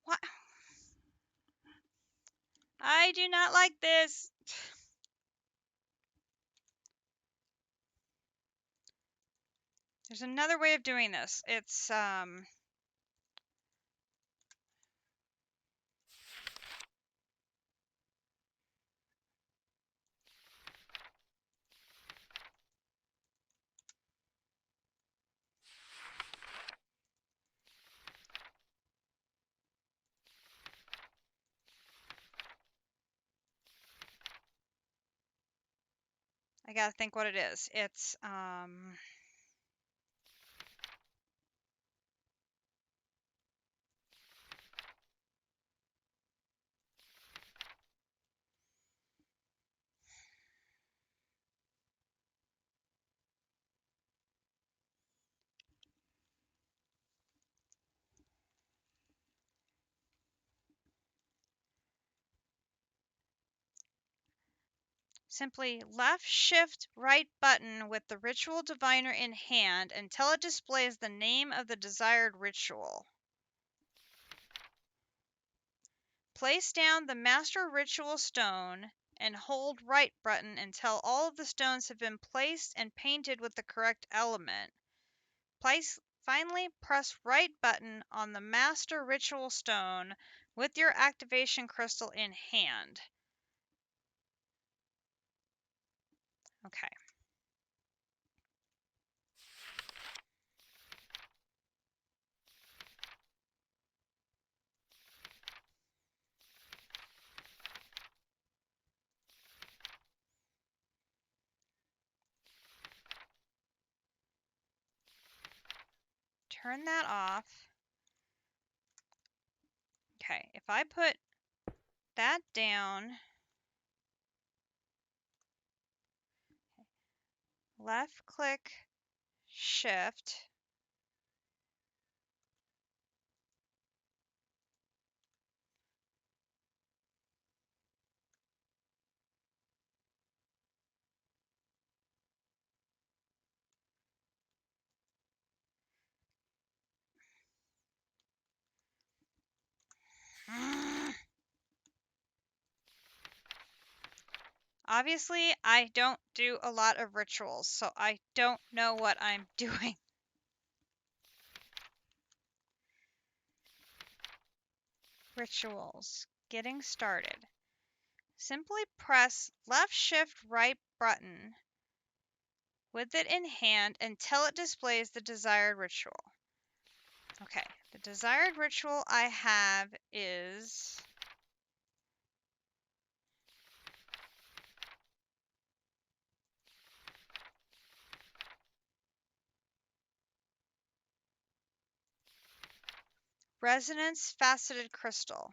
What? I do not like this. There's another way of doing this. It's, I gotta think what it is. It's, simply left shift right button with the ritual diviner in hand until it displays the name of the desired ritual. Place down the master ritual stone and hold right button until all of the stones have been placed and painted with the correct element. Finally, press right button on the master ritual stone with your activation crystal in hand. Okay. Turn that off. Okay, if I put that down, left click, shift, obviously I don't do a lot of rituals, so I don't know what I'm doing. Rituals, getting started. Simply press left shift right button with it in hand until it displays the desired ritual. Okay, the desired ritual I have is Resonance Faceted Crystal.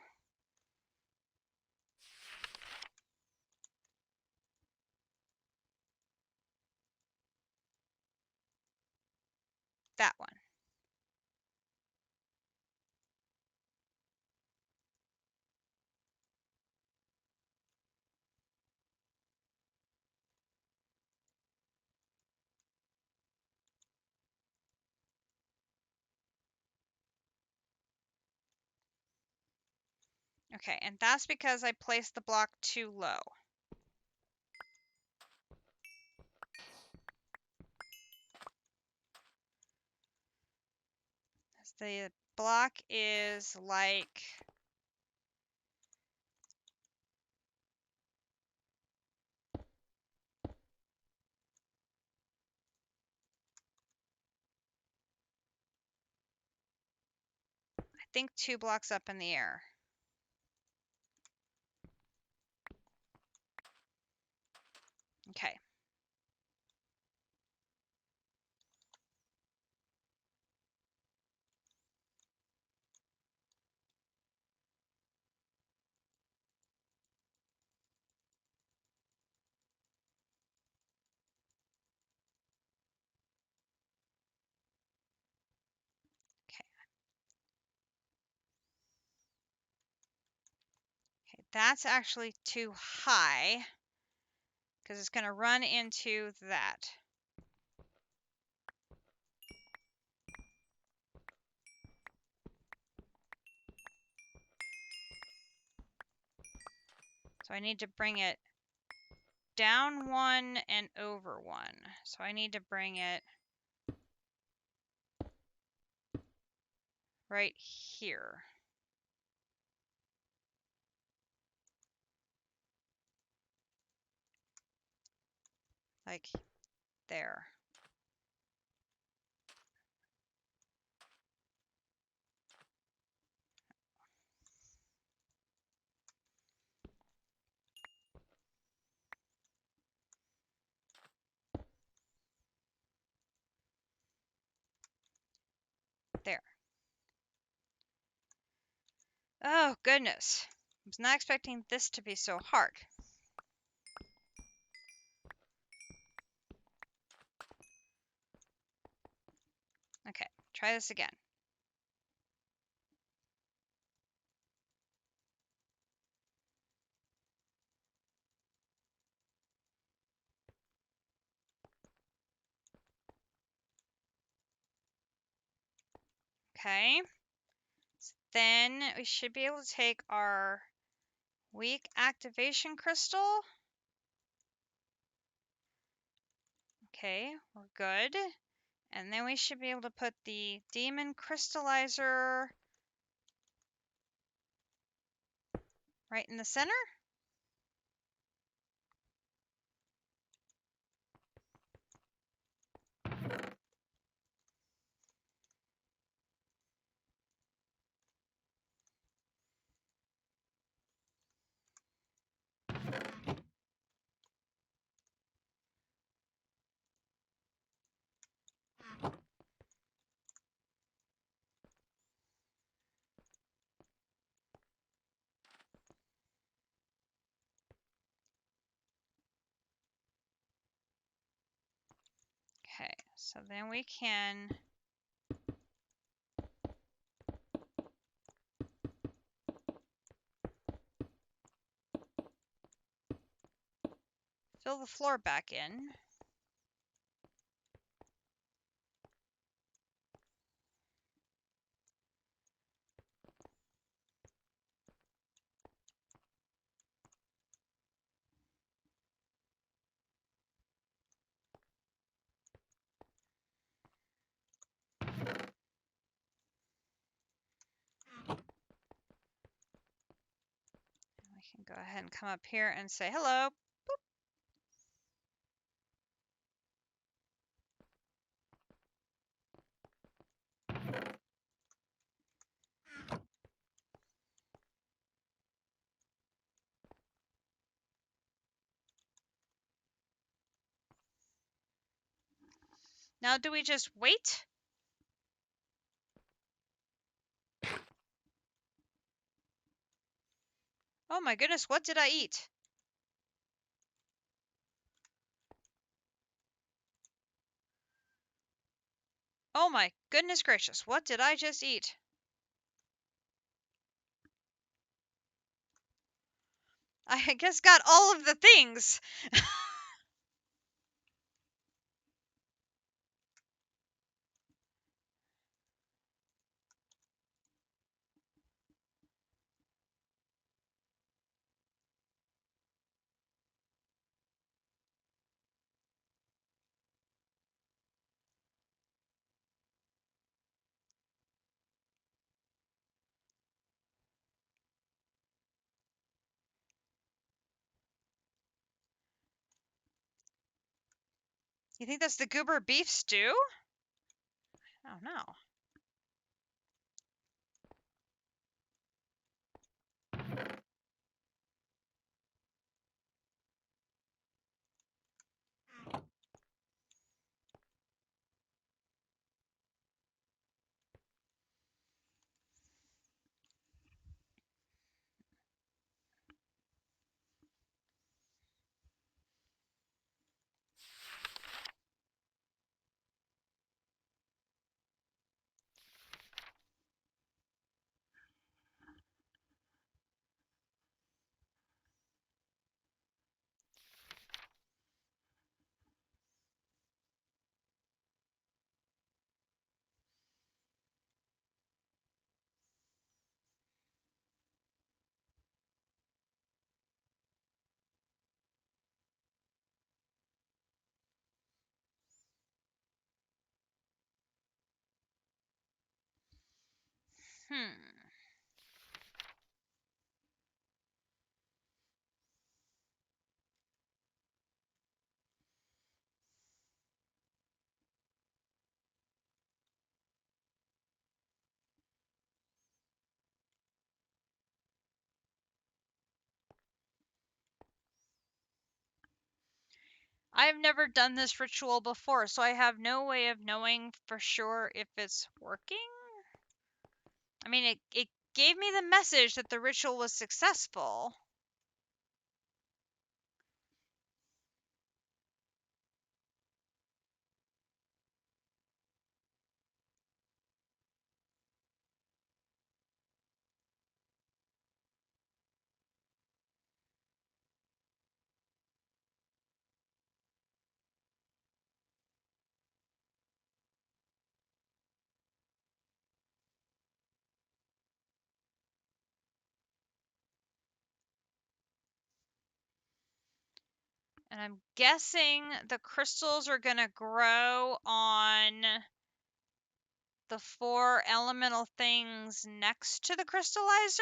That one. Okay, and that's because I placed the block too low. The block is like think 2 blocks up in the air. Okay. Okay, that's actually too high because it's going to run into that. So I need to bring it down 1 and over 1. So I need to bring it right here. Like there. There. Oh, goodness. I was not expecting this to be so hard. Okay, try this again. Okay. So then we should be able to take our weak activation crystal. Okay, we're good. And then we should be able to put the demon crystallizer right in the center. Okay, so then we can fill the floor back in. We can go ahead and come up here and say hello. Boop. Now, do we just wait? Oh my goodness, what did I eat? Oh my goodness gracious, what did I just eat? I guess got all of the things. You think that's the goober beef stew? Oh no. I've never done this ritual before, so I have no way of knowing for sure if it's working. I mean, it gave me the message that the ritual was successful. And I'm guessing the crystals are going to grow on the 4 elemental things next to the crystallizer.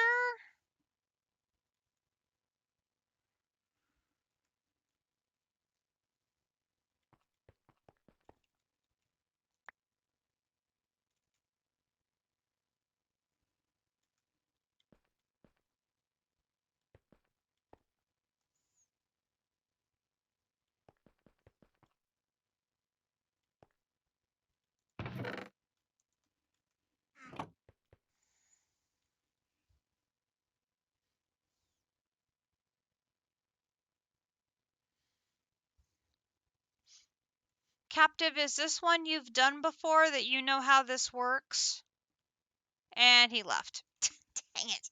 Captive, is this one you've done before that you know how this works? And he left. Dang it.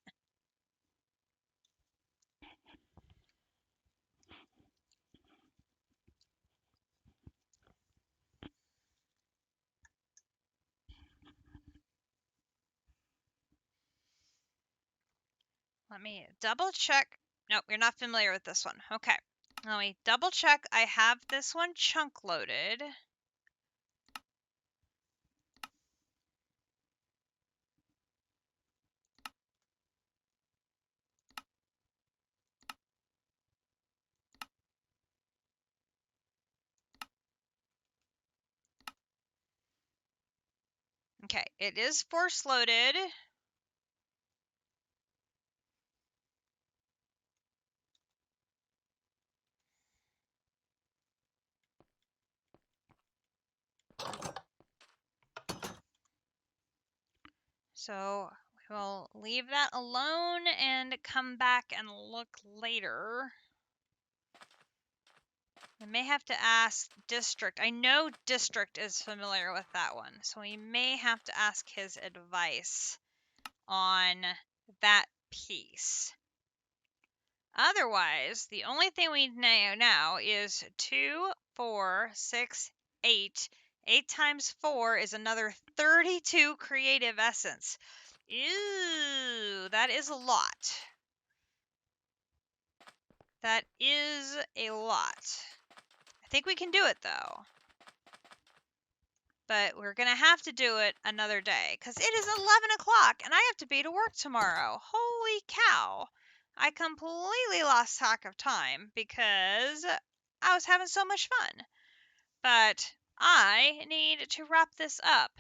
Let me double check. Nope, you're not familiar with this one. Okay. Let me double check. I have this one chunk loaded. Okay, it is force loaded. So we'll leave that alone and come back and look later. I may have to ask District. I know District is familiar with that one, so we may have to ask his advice on that piece. Otherwise, the only thing we know now is 2, 4, 6, 8. 8 times 4 is another 32 creative essence. Ew, that is a lot. That is a lot. I think we can do it, though. But we're going to have to do it another day, because it is 11 o'clock, and I have to be to work tomorrow. Holy cow. I completely lost track of time, because I was having so much fun. But I need to wrap this up.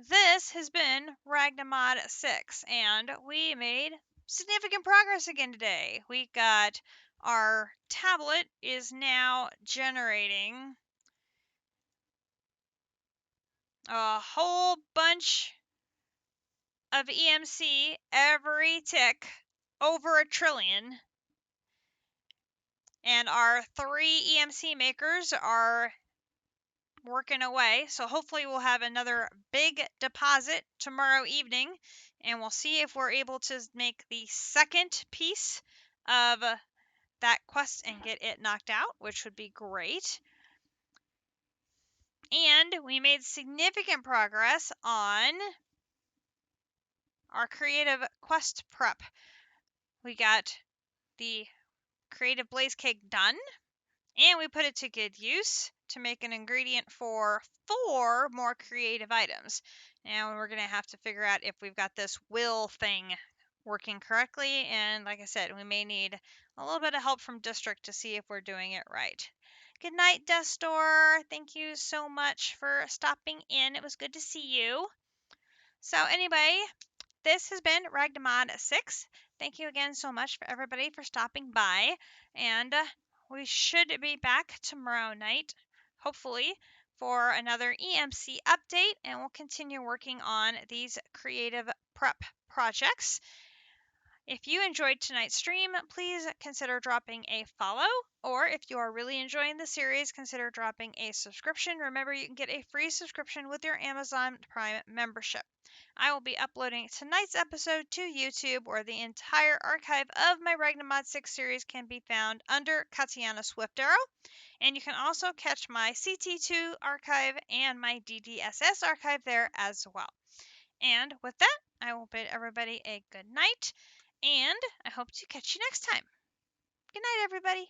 This has been Ragnamod 6, and we made significant progress again today. We got our tablet is now generating a whole bunch of EMC every tick, over 1 trillion. And our 3 EMC makers are working away. So hopefully we'll have another big deposit tomorrow evening, and we'll see if we're able to make the second piece of that quest and get it knocked out, which would be great. And we made significant progress on our creative quest prep. We got the creative blaze cake done. And we put it to good use to make an ingredient for 4 more creative items. Now we're going to have to figure out if we've got this will thing working correctly. And like I said, we may need a little bit of help from District to see if we're doing it right. Good night, Destor. Thank you so much for stopping in. It was good to see you. So anyway, this has been Ragnamod 6. Thank you again so much for everybody for stopping by. And we should be back tomorrow night, hopefully, for another EMC update. And we'll continue working on these creative prep projects. If you enjoyed tonight's stream, please consider dropping a follow, or if you are really enjoying the series, consider dropping a subscription. Remember, you can get a free subscription with your Amazon Prime membership. I will be uploading tonight's episode to YouTube, where the entire archive of my Ragnamod 6 series can be found under Katiana Swift Arrow. And you can also catch my CT2 archive and my DDSS archive there as well. And with that, I will bid everybody a good night, and I hope to catch you next time. Good night, everybody.